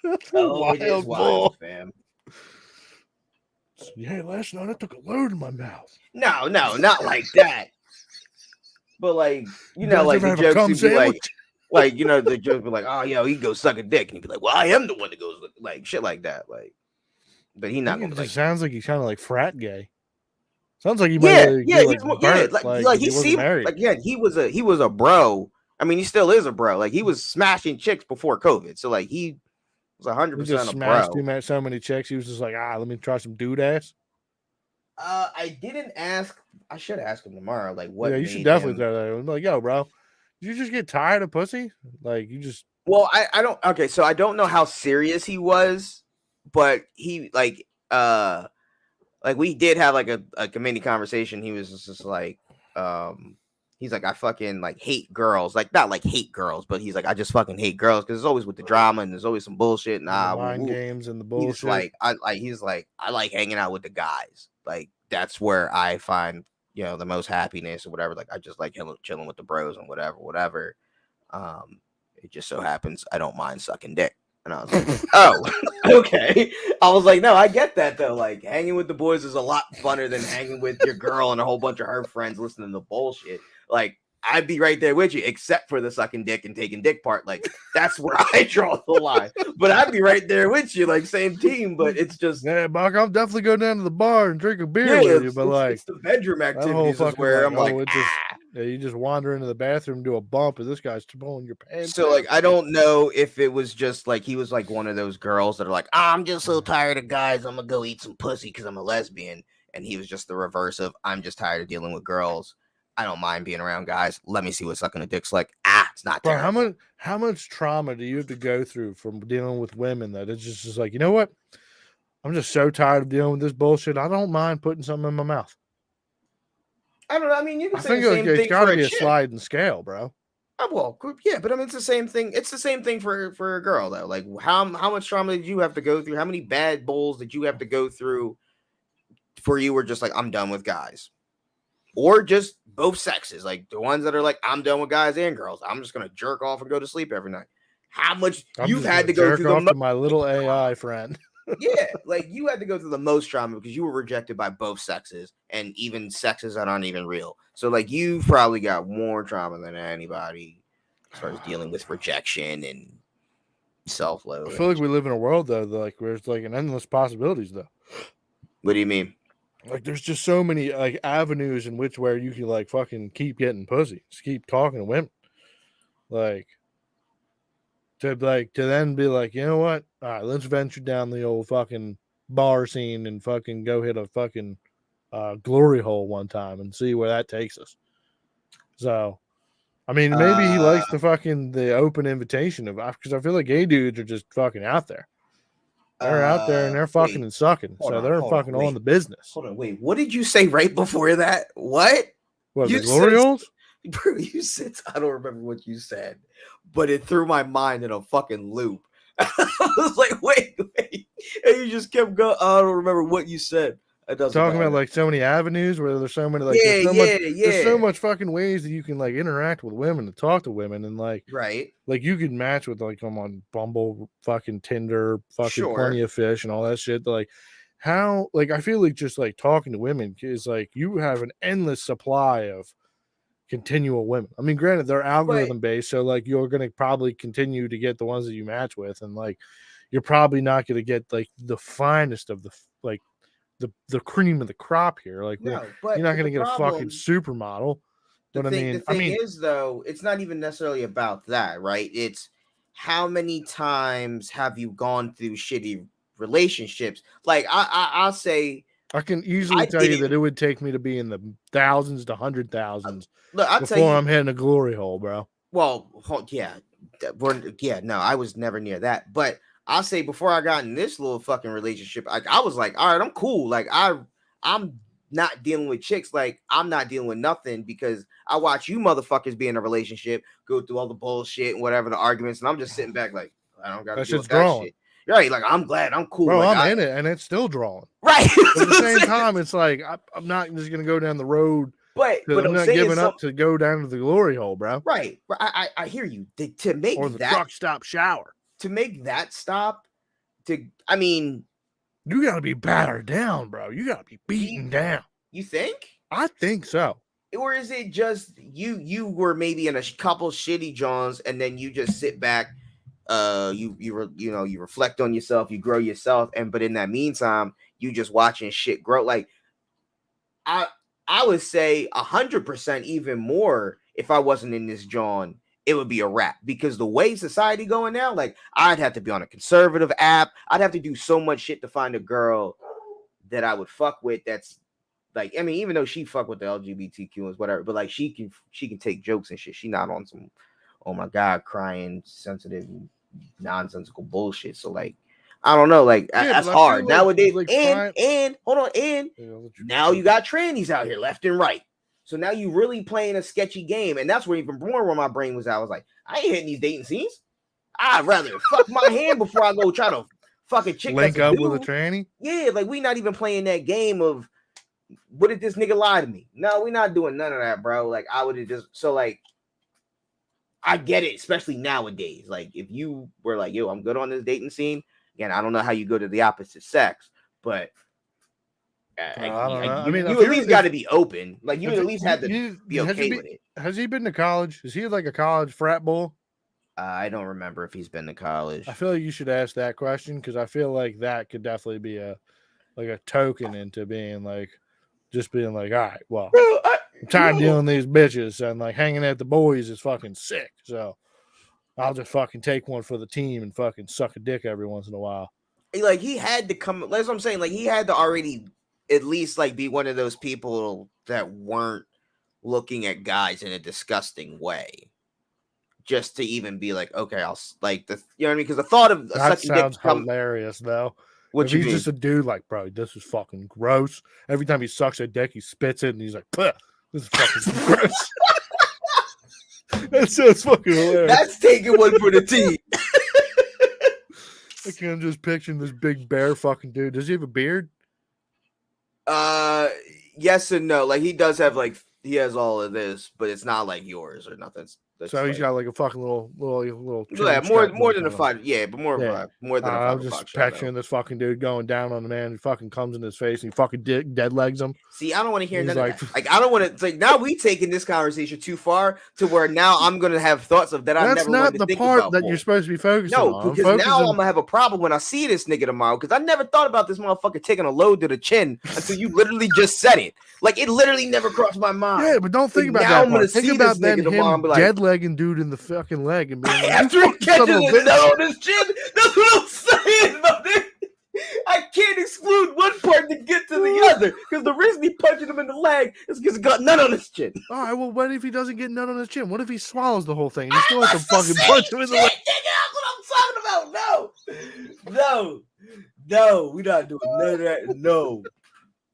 That's it is wild, fam. Yeah, last night I took a load in my mouth. No, not like that. But like, like the jokes would be like, the joke would be like, oh, he can go suck a dick, and he'd be like, well, I am the one that goes like shit like that, like. But he's not gonna. Sounds like he's kind of like frat gay. Sounds like he might. He seemed like he was a bro. I mean, he still is a bro. Like he was smashing chicks before COVID, so like he was 100% a bro. So many chicks. He was just like, let me try some dude ass. I didn't ask. I should ask him tomorrow. Like, what? Yeah, you should definitely try that. I'm like, yo, bro, did you just get tired of pussy? Like, you just. Well, I don't. Okay, so I don't know how serious he was, but he like we did have like a mini conversation. He was just like, he's like, I fucking like hate girls. Like, not like hate girls, but he's like, I just fucking hate girls because it's always with the drama and there's always some bullshit and mind games and the bullshit. He's like, I like hanging out with the guys. Like, that's where I find the most happiness or whatever. Like, I just like chilling with the bros and whatever. It just so happens I don't mind sucking dick. And I was like, oh, okay. I was like, no, I get that though. Like hanging with the boys is a lot funner than hanging with your girl and a whole bunch of her friends listening to bullshit. Like I'd be right there with you, except for the sucking dick and taking dick part. Like that's where I draw the line. But I'd be right there with you, like same team. But it's just Yeah, Buck, I'll definitely go down to the bar and drink a beer with you. But like it's the bedroom that whole activities is fucking where like, I'm like, it just yeah, you just wander into the bathroom, do a bump, and this guy's pulling your pants. So like I don't know if it was just like he was like one of those girls that are like, I'm just so tired of guys, I'm gonna go eat some pussy because I'm a lesbian. And he was just the reverse of I'm just tired of dealing with girls. I don't mind being around guys. Let me see what sucking a dick's like. It's not Bro, terrible. how much trauma do you have to go through from dealing with women that it's just like, you know what? I'm just so tired of dealing with this bullshit. I don't mind putting something in my mouth. I don't know. I mean, you can I say think the same it's thing got to for be a chick. sliding scale, bro. Well, yeah, but I mean, it's the same thing. It's the same thing for a girl though. Like, how much trauma did you have to go through? How many bad bowls did you have to go through for you were just like, I'm done with guys, or just both sexes, like the ones that are like, I'm done with guys and girls. I'm just gonna jerk off and go to sleep every night. How much you've had to go through to my little AI friend. Yeah, like you had to go through the most trauma because you were rejected by both sexes and even sexes that aren't even real. So like you probably got more trauma than anybody as far as dealing with rejection and self-loathing. I feel like we live in a world though, like where it's like an endless possibilities though. What do you mean? Like there's just so many like avenues in which where you can like fucking keep getting pussy, just keep talking to women. Like to then be like, you know what? All right, let's venture down the old fucking bar scene and fucking go hit a fucking glory hole one time and see where that takes us. So, I mean, maybe he likes the open invitation of because I feel like gay dudes are just fucking out there. They're out there and they're fucking and sucking, so they're fucking on the business. Hold on, wait. What did you say right before that? What? The glory holes? Bro, you said I don't remember what you said, but it threw my mind in a fucking loop. I was like, wait, and you just kept going. I don't remember what you said. It doesn't talking matter. about like so many avenues where there's so many like there's so much fucking ways that you can like interact with women, to talk to women, and like like you could match with like them on Bumble, fucking Tinder, fucking Plenty of Fish, and all that shit. Like how like I feel like just like talking to women is like you have an endless supply of continual women. I mean, granted, they're algorithm based, so like you're gonna probably continue to get the ones that you match with, and like you're probably not gonna get like the finest of the like the cream of the crop here. Like you're not gonna get a fucking supermodel. But the thing is though, it's not even necessarily about that, right? It's how many times have you gone through shitty relationships? Like I'll say I can easily tell you that it would take me to be in the thousands to 100,000s before I'm hitting a glory hole, bro. Well, yeah, no, I was never near that. But I'll say before I got in this little fucking relationship, I was like, all right, I'm cool. Like I'm not dealing with chicks. Like I'm not dealing with nothing because I watch you motherfuckers be in a relationship, go through all the bullshit and whatever the arguments, and I'm just sitting back like I don't got to deal with that shit. Right, like I'm glad, I'm cool. Bro, like, I'm in it, and it's still drawing. Right. But at the same time, it's like I'm not just gonna go down the road. But I'm not giving up to go down to the glory hole, bro. Right. I hear you. To make or the truck stop shower. To make that stop. I mean, you gotta be battered down, bro. You gotta be beaten down. You think? I think so. Or is it just you were maybe in a couple shitty Johns and then you just sit back, you reflect on yourself, you grow yourself, but in that meantime, you just watching shit grow. Like I would say 100% even more if I wasn't in this John, it would be a wrap because the way society going now, like I'd have to be on a conservative app. I'd have to do so much shit to find a girl that I would fuck with. That's like, I mean, even though she fuck with the LGBTQ and whatever, but like she can take jokes and shit. She not on some, oh my God, crying, sensitive, nonsensical bullshit. So like, I don't know, like that's hard nowadays. Like and hold on, and now you got trannies out here left and right. So now you really playing a sketchy game, and that's where even more where my brain was at. I was like, I ain't hitting these dating scenes. I'd rather fuck my hand before I go try to fuck a chick. Link up with a tranny. Yeah, like we not even playing that game of what did this nigga lie to me? No, we not doing none of that, bro. Like I would have just like I get it, especially nowadays. Like, if you were like, yo, I'm good on this dating scene. Again, I don't know how you go to the opposite sex, but I don't know. I mean, you at least got to be open. Like, you at least had to be okay with it. Has he been to college? Is he like a college frat bull? I don't remember if he's been to college. I feel like you should ask that question because I feel like that could definitely be a token into being like, just being like, all right, well, Bro, I'm tired of dealing with these bitches and like hanging at the boys is fucking sick. So I'll just fucking take one for the team and fucking suck a dick every once in a while. Like, he had to come. That's what I'm saying. Like, he had to already at least like be one of those people that weren't looking at guys in a disgusting way, just to even be like, okay, I'll like the, you know what I mean? Because the thought of that sounds hilarious though. What if you he's mean? Just a dude like, bro, this is fucking gross. Every time he sucks a dick, he spits it and he's like, this is fucking gross. That sounds fucking hilarious. That's taking one for the team. I can't just picturing this big bear fucking dude. Does he have a beard? Yes and no. Like, he does have like, he has all of this, but it's not like yours or nothing. So he's got like a fucking little. Yeah, more than a five. Yeah, but more than a five. I'm just picturing this fucking dude going down on the man who fucking comes in his face and he fucking dead legs him. See, I don't want to hear none of that. Like, I don't want to. It's like, now we taking this conversation too far to where now I'm gonna have thoughts of that. That's not the part that you're supposed to be focusing on. No, because now I'm gonna have a problem when I see this nigga tomorrow. Because I never thought about this motherfucker taking a load to the chin until you literally just said it. Like, it literally never crossed my mind. Yeah, but don't think about that. I'm gonna think about then him dead legging dude in the fucking leg and being like, after he catches a nut on his chin. That's what I'm saying, brother. I can't exclude one part to get to the other because the reason he punching him in the leg is because he got nut on his chin. All right, well, what if he doesn't get nut on his chin? What if he swallows the whole thing? You still have to fucking punch him in the leg. That's what I'm talking about. No, we're not doing none of that.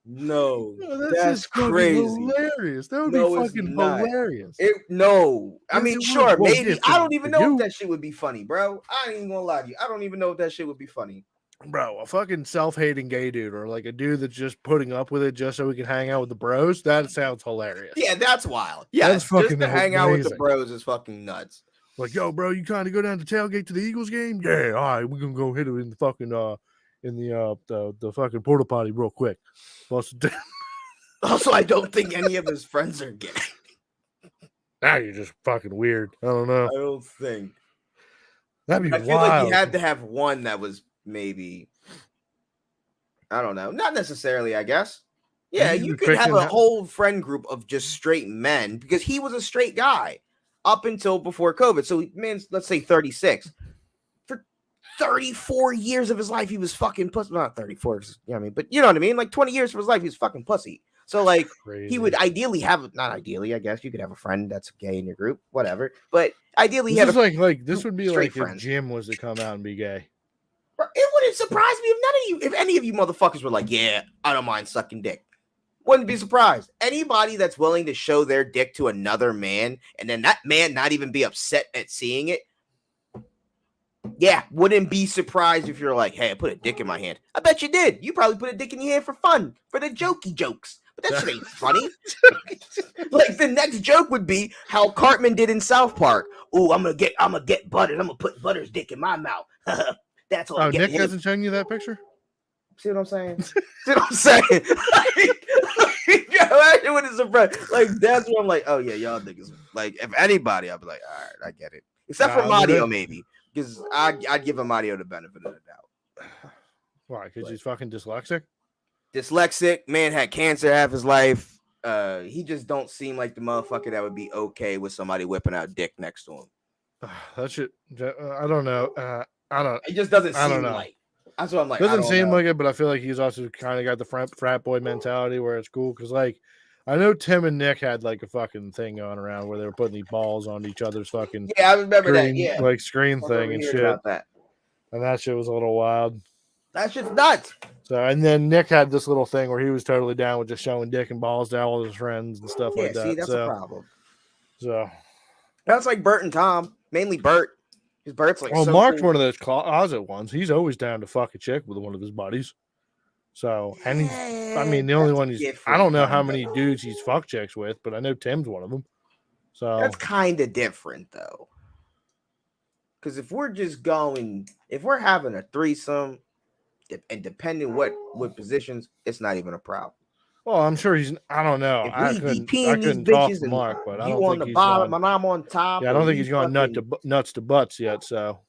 No, that's crazy. Hilarious. That would be fucking hilarious. I mean, sure, maybe. I don't even know if that shit would be funny, bro. I ain't even gonna lie to you. I don't even know if that shit would be funny. Bro, a fucking self-hating gay dude or like a dude that's just putting up with it just so we can hang out with the bros, that sounds hilarious. Yeah, that's wild. Yeah, that's fucking just to hang out with the bros is fucking nuts. Like, yo, bro, you kind of go down to tailgate to the Eagles game? Yeah, all right, we're gonna go hit it in the fucking the fucking porta potty real quick. Also, I don't think any of his friends are gay. Now you're just fucking weird. I don't know. I don't think. That'd be wild. I feel like he had to have one that was maybe, I don't know, not necessarily, I guess. Yeah, you could have a whole friend group of just straight men because he was a straight guy up until before COVID. So, man, let's say 36. 34 years of his life, he was fucking pussy. Not 34, you know what I mean? But you know what I mean? Like 20 years of his life, he was fucking pussy. So, like, he would ideally have, not ideally, I guess you could have a friend that's gay in your group, whatever. But ideally, this would be like if Jim was to come out and be gay. It wouldn't surprise me if any of you motherfuckers were like, yeah, I don't mind sucking dick. Wouldn't be surprised. Anybody that's willing to show their dick to another man and then that man not even be upset at seeing it, yeah, wouldn't be surprised if you're like, hey, I put a dick in my hand. I bet you did. You probably put a dick in your hand for fun, for the jokey jokes. But that shit ain't funny. Like, the next joke would be how Cartman did in South Park. Ooh, I'm gonna get Butters. I'm gonna put Butters' dick in my mouth. That's what I'm getting. Nick hasn't shown you that picture? See what I'm saying? See what I'm saying? I wouldn't surprise. Like, that's what I'm like, oh yeah, y'all niggas. Like, if anybody, I'd be like, all right, I get it. Except for Mario, maybe. Because I'd give Amadio the benefit of the doubt. Why? Because he's fucking dyslexic? Dyslexic, man had cancer half his life. He just don't seem like the motherfucker that would be okay with somebody whipping out dick next to him. That shit, I don't know. It just doesn't seem like. That's what I'm like. Doesn't seem like it, but I feel like he's also kind of got the frat boy mentality where it's cool. Because, like, I know Tim and Nick had like a fucking thing going around where they were putting these balls on each other's fucking I remember that. Yeah, like screen thing and shit. And that shit was a little wild. That shit's nuts. So, and then Nick had this little thing where he was totally down with just showing dick and balls to all of his friends and stuff like that. See, that's a problem. So that's like Bert and Tom, mainly Bert. Because Bert's like, Mark's one of those closet ones. He's always down to fuck a chick with one of his buddies. So, and he's, I mean, the only one I don't know how many dudes he's fucked chicks with, but I know Tim's one of them. So that's kind of different, though. Because if we're having a threesome, and depending what positions, it's not even a problem. Well, I'm sure he's. I don't know. If I we couldn't. DPing I these couldn't talk bitches to and Mark, but I you don't on think the he's bottom gone. and I'm on top, Yeah, I don't think he's gone nuts to butts yet. So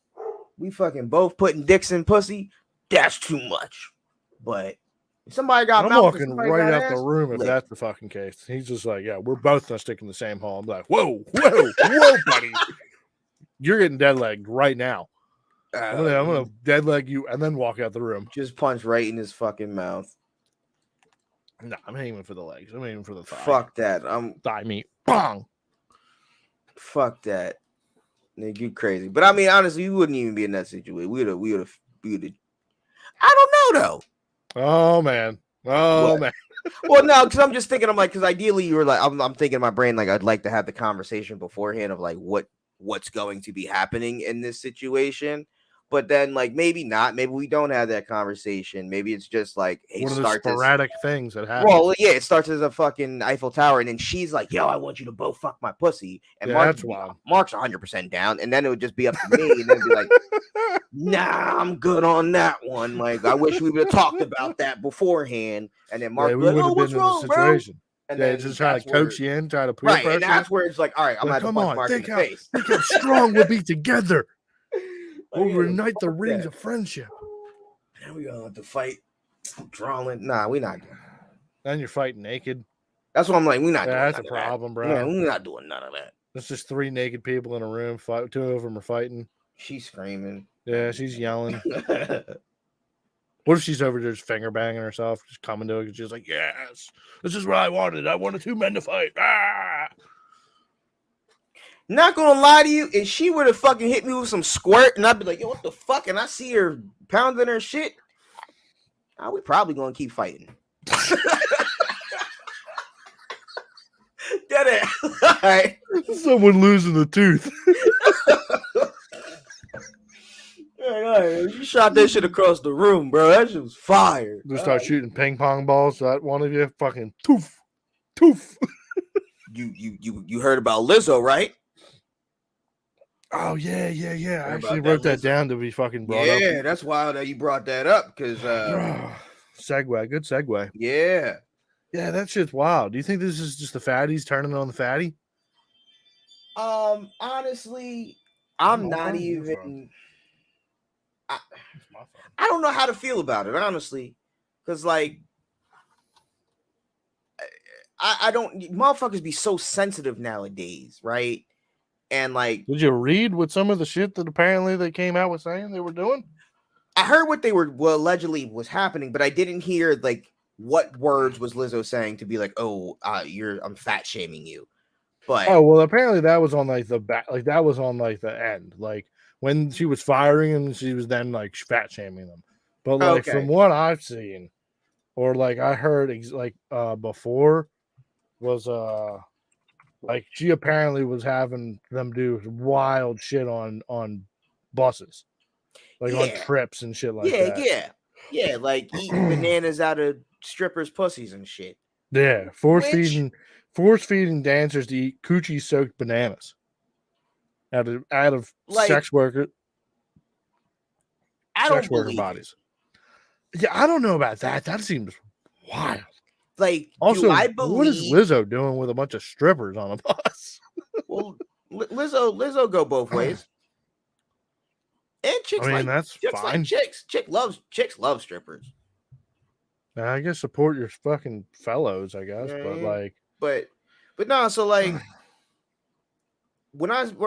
we fucking both putting dicks in pussy. That's too much. But if somebody got I'm mouth, walking somebody right got out the ass, room if lick. that's the fucking case. He's just like, yeah, we're both gonna stick in the same hole. I'm like, whoa, buddy, you're getting dead legged right now. I'm gonna dead leg you and then walk out the room. Just punch right in his fucking mouth. No, I'm aiming for the legs. I'm aiming for the thigh. Fuck that. Thigh meat. Bong. Fuck that. Nigga, you crazy. But I mean, honestly, you wouldn't even be in that situation. We would have. I don't know though. Oh man. Oh man. Well, no, because I'm just thinking. I'm like, because ideally, you were like, I'm thinking in my brain, like, I'd like to have the conversation beforehand of like what's going to be happening in this situation. But then, like, maybe not. Maybe we don't have that conversation. Maybe it's just like, hey, what are the sporadic things that happen? Well, yeah, it starts as a fucking Eiffel Tower, and then she's like, "Yo, I want you to both fuck my pussy," and yeah, Mark's 100% down, and then it would just be up to me, and then it'd be like, "Nah, I'm good on that one." Like, I wish we would have talked about that beforehand, and then Mark, we would have been in the situation. And then just try to coach you in, try to peer pressure. And that's where it's like, all right, I'm gonna punch Mark in the face. Think how strong we'll be together. We'll reunite the rings of friendship. And we gonna have to fight. Drawing. Nah, we're not doing that. Then you're fighting naked. That's what I'm like. We're not doing that's a problem, bro. Yeah, we're not doing none of that. It's just 3 naked people in a room. 2 of them are fighting. She's screaming. Yeah, she's yelling. What if she's over there just finger banging herself, just coming to it? She's like, yes, this is what I wanted. I wanted 2 men to fight. Ah! Not gonna lie to you, if she were to fucking hit me with some squirt and I'd be like, yo, what the fuck? And I see her pounding her shit, we probably gonna keep fighting. Get it? All right. Someone losing a tooth. All right. You shot that shit across the room, bro. That shit was fire. Just start shooting ping pong balls at one of you. Fucking toof. You heard about Lizzo, right? Oh yeah. I actually wrote that down to be fucking brought up. Yeah, that's wild that you brought that up because segue, good segue. Yeah, that shit's wild. Do you think this is just the fatties turning on the fatty? Honestly, I'm not even. I don't know how to feel about it, honestly, because like I don't. Motherfuckers be so sensitive nowadays, right? And like, did you read what some of the shit that apparently they came out with saying they were doing? I heard what they were allegedly was happening, but I didn't hear like what words was Lizzo saying to be like, "Oh, I'm fat shaming you." But apparently that was on like the back, like that was on like the end, like when she was firing him, she was then like fat shaming them. But like from what I've seen, or like I heard, before was like she apparently was having them do wild shit on buses, like on trips and shit like that. Yeah, like eating bananas out of strippers' pussies and shit. Yeah, force feeding dancers to eat coochie soaked bananas out of like, sex worker bodies. Yeah, I don't know about that. That seems wild. Like, also, what is Lizzo doing with a bunch of strippers on a bus? Well, Lizzo go both ways. And chicks, that's fine. Chicks love strippers. I guess support your fucking fellows, I guess. But no, so like when I'm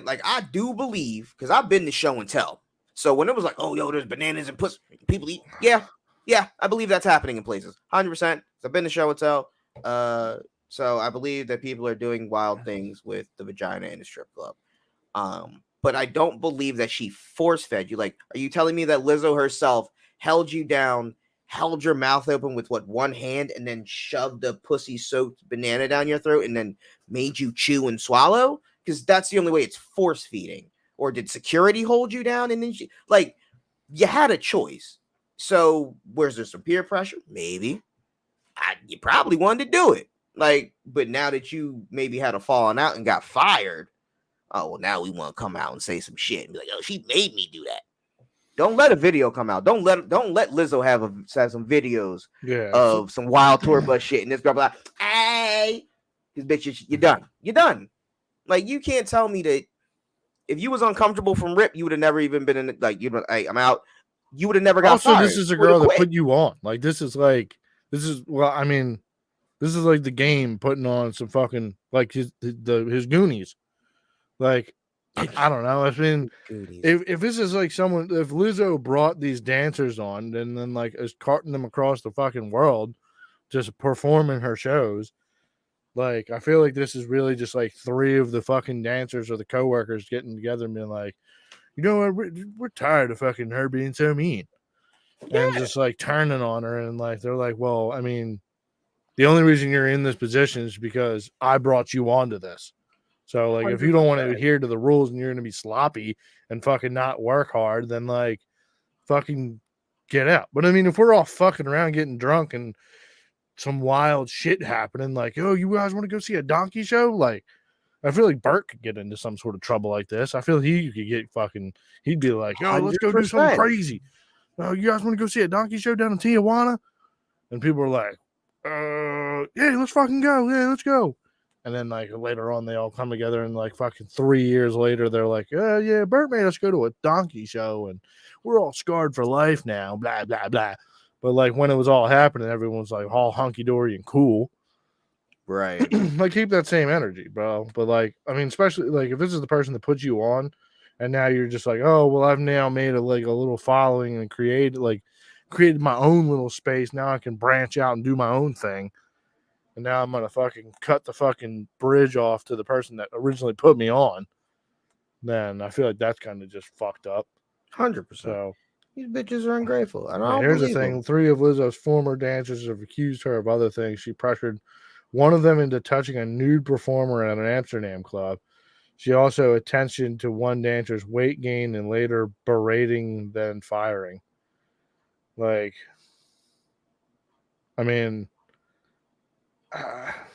like I do believe, because I've been to show and tell. So when it was like, oh yo, there's bananas and pussy, people eat, yeah, I believe that's happening in places. 100%. I've been to show and tell. So I believe that people are doing wild things with the vagina in a strip club. But I don't believe that she force fed you. Like, are you telling me that Lizzo herself held you down, held your mouth open with one hand, and then shoved a pussy soaked banana down your throat and then made you chew and swallow? Because that's the only way it's force feeding. Or did security hold you down and then you had a choice? So where's there some peer pressure? Maybe. You probably wanted to do it. Like, but now that you maybe had a falling out and got fired, oh well, now we want to come out and say some shit and be like, oh, she made me do that. Don't let a video come out. Don't let Lizzo have some videos of some wild tour bus shit, and this girl be like, hey, this bitch, you're done. You're done. Like, you can't tell me that if you was uncomfortable from rip, you would have never even been in it. Like, you'd be like, hey, I'm out. You would have never got also fired. This is a girl that put you on. Like, this is like the game putting on some fucking like his Goonies. Like, I don't know. I mean, if this is like someone, if Lizzo brought these dancers on and then like is carting them across the fucking world, just performing her shows, like I feel like this is really just like 3 of the fucking dancers or the coworkers getting together and being like, you know what, we're tired of fucking her being so mean, and just like turning on her, and like they're like, well, I mean, the only reason you're in this position is because I brought you onto this. So, like, if you don't want to adhere to the rules and you're going to be sloppy and fucking not work hard, then, like, fucking get out. But, I mean, if we're all fucking around getting drunk and some wild shit happening, like, oh, you guys want to go see a donkey show? Like, I feel like Bert could get into some sort of trouble like this. I feel he could get fucking, he'd be like, oh, let's go do something crazy. Oh, you guys want to go see a donkey show down in Tijuana? And people are like, yeah, let's fucking go. Yeah, let's go. And then, like, later on, they all come together, and, like, fucking 3 years later, they're like, yeah, Bert made us go to a donkey show, and we're all scarred for life now, blah, blah, blah. But, like, when it was all happening, everyone's, like, all hunky-dory and cool. Right. Like, keep that same energy, bro. But, like, I mean, especially, like, if this is the person that puts you on, and now you're just like, oh, well, I've now made a little following and created my own little space. Now I can branch out and do my own thing. And now I'm going to fucking cut the fucking bridge off to the person that originally put me on. Then I feel like that's kind of just fucked up. 100%. So these bitches are ungrateful. I don't here's the thing. them. 3 of Lizzo's former dancers have accused her of other things. She pressured one of them into touching a nude performer at an Amsterdam club. She also attention to one dancer's weight gain and later berating, then firing. Like, I mean,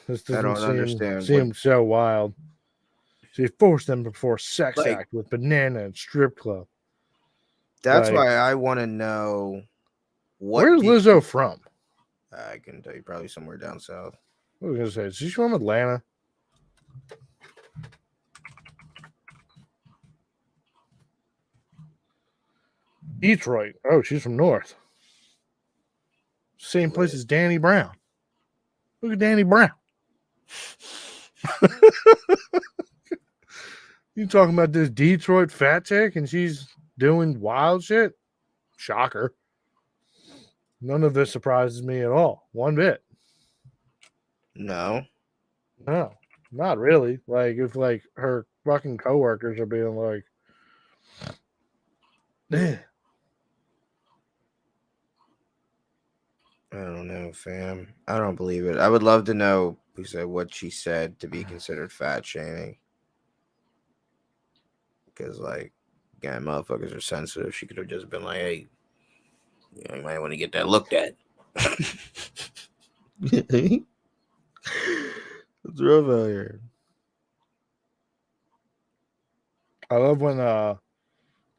this doesn't seem so wild. She forced them to perform sex act with Banana and strip club. That's why I want to know where's Lizzo from? I can tell you, probably somewhere down south. What was I gonna say? Is she from Atlanta? Detroit. Oh, she's from North. Same place as Danny Brown. Look at Danny Brown. You talking about this Detroit fat chick and she's doing wild shit? Shocker. None of this surprises me at all. One bit. No, not really. Like, if like her fucking coworkers are being like, eh. I don't know, fam. I don't believe it. I would love to know what she said to be considered fat shaming. Because, like, again, motherfuckers are sensitive. She could have just been like, hey, you might want to get that looked at. It's rough out here. I love when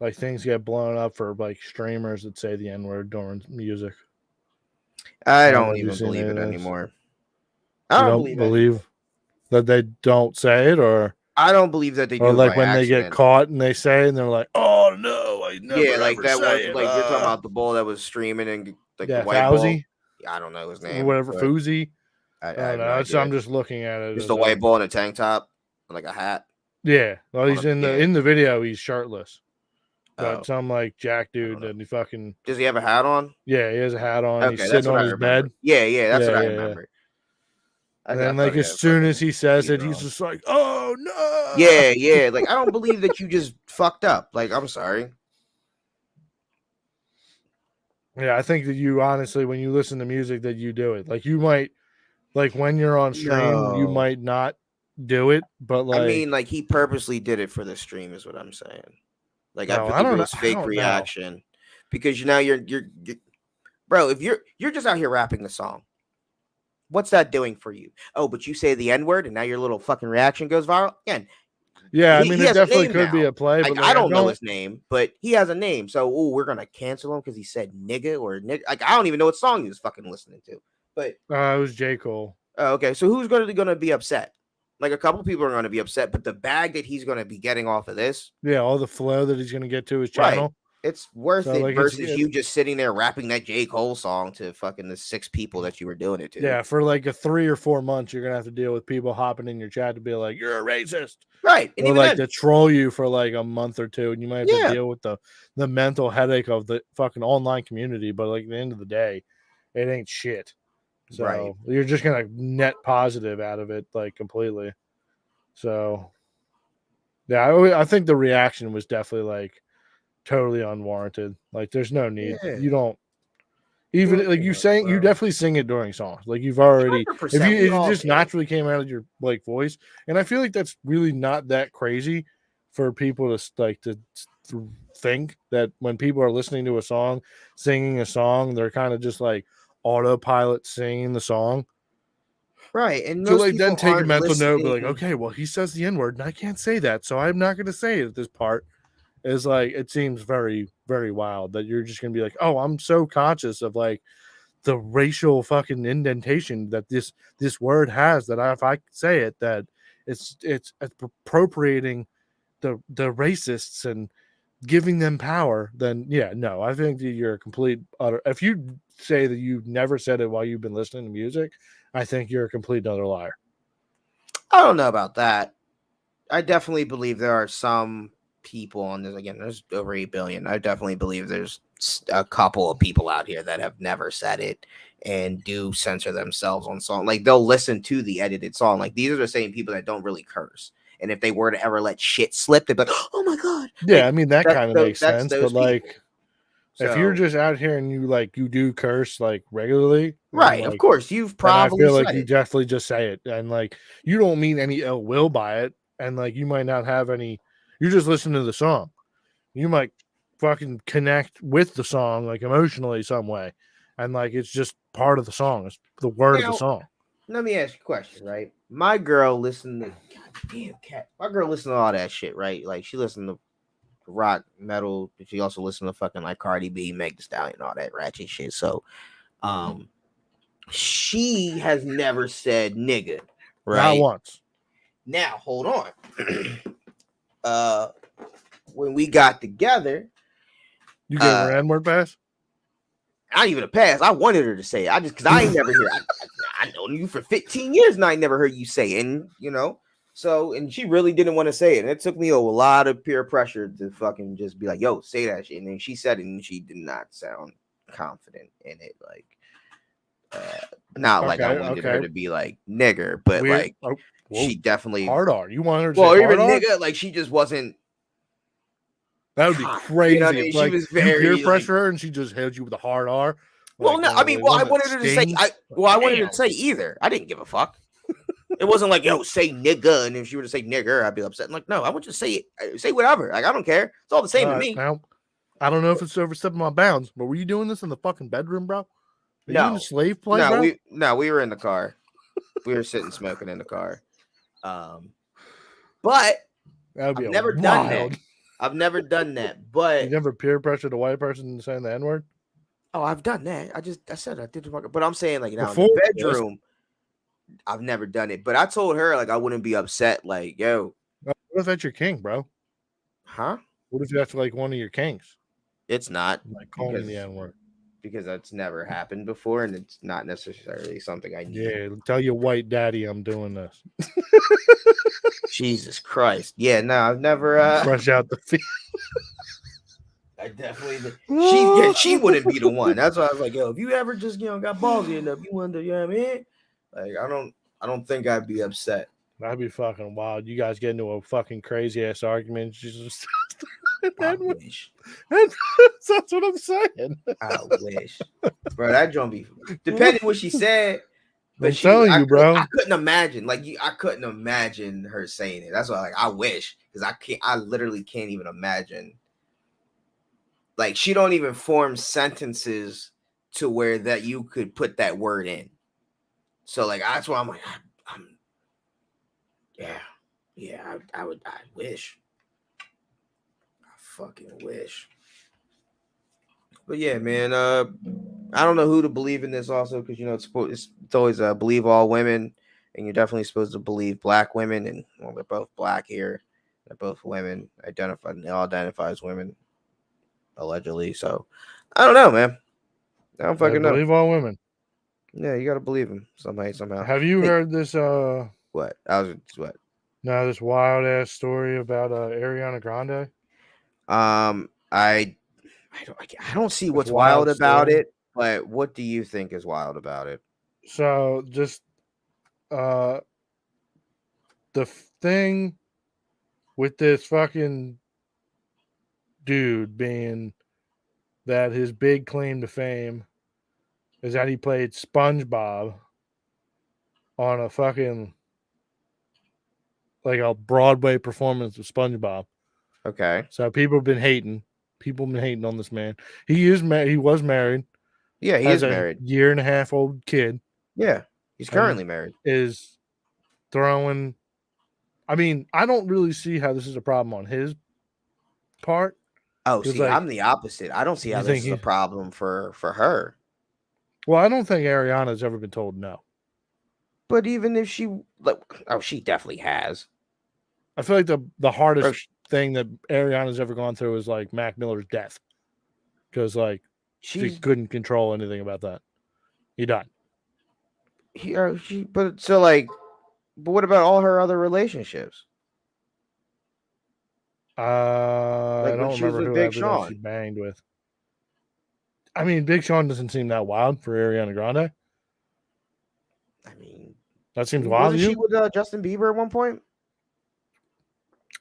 like things get blown up for like streamers that say the N-word during music. I don't even believe it anymore. I don't believe that they don't say it, or I don't believe that they do. Or like when they get caught and they say it and they're like, "Oh no, I never." Yeah, like that was like you're talking about the bull that was streaming and like the white bull. I don't know his name. Or whatever, Fuzi. I don't know. So I'm just looking at it. Just a white bull in a tank top, like a hat. Yeah, well, he's in the video. He's shirtless. But some like jack dude and he fucking. Does he have a hat on? Yeah, he has a hat on. Okay, he's sitting on his bed. Yeah, that's what I remember. And then, like, as soon as he says it, he's just like, "Oh no!" Yeah. Like, I don't believe that you just fucked up. Like, I'm sorry. Yeah, I think that you honestly, when you listen to music, that you do it. Like, you might, like, when you're on stream, you might not do it, but like, I mean, like, he purposely did it for the stream, is what I'm saying. Like, I believe it was fake reaction because now you're bro. If you're just out here rapping the song. What's that doing for you? Oh, but you say the N-word and now your little fucking reaction goes viral. Again, Yeah, I He mean, it has a definitely name could be now. a play, Like but I like I don't know don't. his name, but he has a name. So we're gonna cancel him because he said nigga or nigga. Like I don't even know what song he was fucking listening to. But It was J. Cole. okay, so who's gonna be upset? Like a couple people are gonna be upset, but the bag that he's gonna be getting off of this, Yeah, all the flow that he's gonna get to his right? channel. It's worth So it like versus you just sitting there rapping that J. Cole song to fucking the 6 people that you were doing it to. yeah, for like a 3 or 4 months, you're gonna have to deal with people hopping in your chat to be like, "You're a racist," Right. And or even like then, to troll you for like a month or two, and you might have to yeah, deal with the mental headache of the fucking online community. But like at the end of the day, it ain't shit. right. So you're just gonna net positive out of it, like completely. So yeah, I think the reaction was definitely like totally unwarranted. Like, there's no need. Yeah. You don't even like you saying you Bro. definitely sing it during songs. Like you've already if 100%. We it all just do. naturally came out of your like voice, and I feel like that's really not that crazy for people to like to think that when people are listening to a song, singing a song, they're kind of just like autopilot singing the song. Right. And So most like then people take a aren't mental note, be listening. like, okay, well he says the N word and I can't say that, so I'm not going to say it at this part. Is like it seems very very wild that you're just going to be like, oh, I'm so conscious of like the racial fucking indentation that this word has that if I say it that it's appropriating the racists and giving them power, then yeah, no, I think that you're a complete utter. If you say that you've never said it while you've been listening to music, I think you're a complete utter liar. I don't know about that. I definitely believe there are some people on this. Again, there's over 8 billion. I definitely believe there's a couple of people out here that have never said it and do censor themselves on song. Like they'll listen to the edited song. Like these are the same people that don't really curse. And if they were to ever let shit slip, they'd be like, oh my God. Yeah, Like, I mean that kind of makes that's sense, but those people. like if you're So, just out here and you do curse like regularly, and right. Of like course, you've then I probably feel like said you it. definitely just say it, and like you don't mean any ill will by it, and like you might not have any. You just listen to the song. You might fucking connect with the song like emotionally some way, and like it's just part of the song. It's the word of the Now, song. let me ask you a question, right? My girl listened to goddamn cat. My girl listened to all that shit, right? Like she listened to rock, metal, but she also listened to fucking like Cardi B, Meg Thee Stallion, all that ratchet shit. So, um, she has never said nigga, Not right? once. Now, hold on. uh, when we got together, You gave her an N-word pass? not even a pass. I wanted her to say it. I just because I ain't never hear. I known you for 15 years and I never heard you say it. And you know, so and she really didn't want to say it. And it took me a lot of peer pressure to fucking just be like, yo, say that shit. And then she said it and she did not sound confident in it. Like not like I Okay, wanted her okay. to be like nigger, but Weird. like Oh, she whoa. definitely Hard R. You want her to well, say or hard even R? nigga, like she just wasn't That would be you know what crazy I mean? if She like was you peer very like pressure her and she just held you with a hard R. well, no, I mean, Like well, I one that wanted her to say stings. I wanted her Damn. to say either. I didn't give a fuck. It wasn't like, yo, say nigga. And if she were to say nigger, I'd be upset. I'm like, no, I want you to say it. Say whatever. Like, I don't care. It's all the same All to right, me. now I don't know if it's overstepping my bounds, but were you doing this in the fucking bedroom, bro? Are you in a No, slave play, bro? we were in the car. We were sitting smoking in the car. But That would be I've a never done that. wild. I've never done that. You But never peer pressured a white person into saying the N word oh, I've done that. I said I did the fuck. But I'm saying like now in the before this? bedroom, I've never done it. But I told her like I wouldn't be upset. Like, yo, What if that's your king, bro? huh? What if that's like one of your kings? It's not Like calling you the because N word. that's never happened before, and it's not necessarily something I need. Yeah, tell your white daddy I'm doing this. Jesus Christ. Yeah, no, I've never Fresh out the field. I definitely she wouldn't be the one. That's why I was like, yo, if you ever just got ballsy enough, you wonder, you know what I mean? Like I don't think I'd be upset. That'd be fucking wild. You guys get into a fucking crazy ass argument. Just I wish. that's what I'm saying. I wish. Bro, that don't be depending what she said. But I'm telling you, bro. I couldn't imagine. I couldn't imagine her saying it. That's why like I wish because I literally can't even imagine. Like she don't even form sentences to where that you could put that word in. So like that's why I'm like, I'm yeah. Yeah, I wish. I fucking wish. But yeah, man. I don't know who to believe in this also because it's always believe all women, and you're definitely supposed to believe black women, and well, they're both black here. They're both women. They all identify as women, allegedly. So I don't know, man. I don't I fucking know. believe all women. Yeah, you gotta believe him somehow. Have you Hey, heard this what? I was what? now this wild ass story about Ariana Grande? I don't see This what's wild wild about story. it, but what do you think is wild about it? So just uh the thing with this fucking dude being that his big claim to fame is that he played SpongeBob on a fucking like a Broadway performance of SpongeBob. Okay. So people have been hating. People have been hating on this man. He is he was married, Yeah, he has is a married. year and a half old kid, Yeah, he's and currently married. is throwing. I mean, I don't really see how this is a problem on his part Oh, because, see, like, I'm the opposite. I don't see how you this think is a he. problem for her. Well, I don't think Ariana's ever been told no. But even if she, like, oh, she definitely has. I feel like the Bro, hardest thing that Ariana's ever gone through is like Mac Miller's death because like she she's couldn't control anything about that. He died. but so like, but what about all her other relationships? I Like when don't she was remember with who Big ever that she Sean. banged with. I mean, Big Sean doesn't seem that wild for Ariana Grande. I mean, That seems wild to wasn't she you? with Justin Bieber at one point?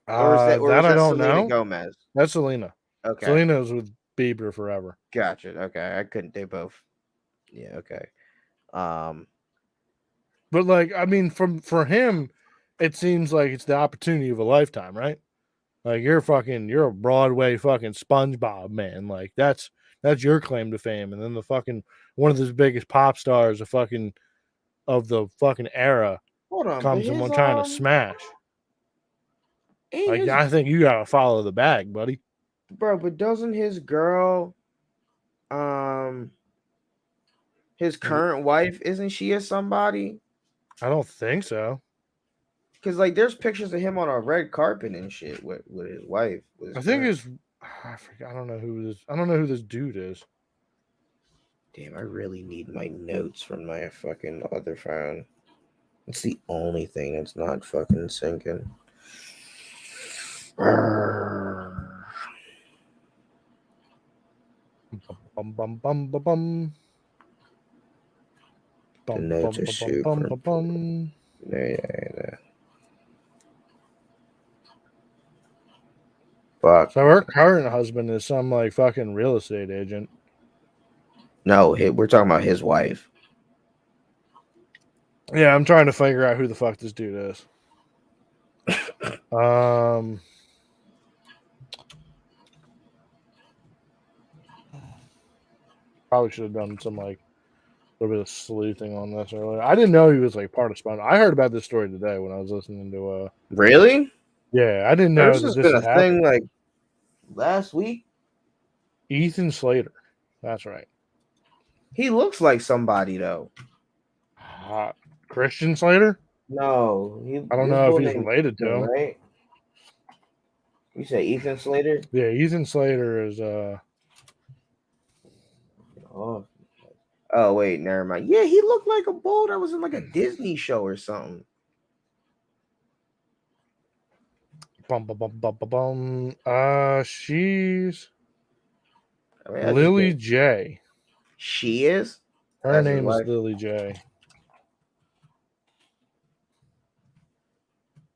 Or is that or That was I that don't Selena know. Gomez? That's Selena. Okay, Selena's with Bieber forever. gotcha. Okay, I couldn't. They both. Yeah. Okay. Um. But like, I mean, for him, it seems like it's the opportunity of a lifetime, right? Like you're a Broadway fucking SpongeBob man. Like that's your claim to fame. And then the fucking one of the biggest pop stars of the fucking era Hold on, but comes his someone trying to smash. ain't Like his I think you gotta follow the bag, buddy. bro, but doesn't his girl, um, his current wife, isn't she a somebody? I don't think so. Because like, there's pictures of him on a red carpet and shit with his wife, with his I think current. it's I forget, I don't know who this dude is. Damn, I really need my notes from my fucking other phone. It's the only thing that's not fucking sinking. Bum bum bum bum bum. The Bum notes bum are bum bum bum super bum important. bum. Yeah. Fuck. So her current husband is some like fucking real estate agent. No, we're talking about his wife. Yeah, I'm trying to figure out who the fuck this dude is. Probably should have done some like a little bit of sleuthing on this earlier. I didn't know he was like part of Spawn. I heard about this story today when I was listening to Really? yeah, I didn't know This that has this been had a thing happened. like last week. Ethan Slater. That's right. He looks like somebody though. Christian Slater? No, I don't his know if full he's name related to Ethan, him. right? You say Ethan Slater? Yeah, Ethan Slater is Oh, oh wait, never mind. Yeah, he looked like a bull that was in like a Disney show or something. bum bum bum bum bum bum. She's I mean, Lily J. she is. Her That's his name is wife. Lily J.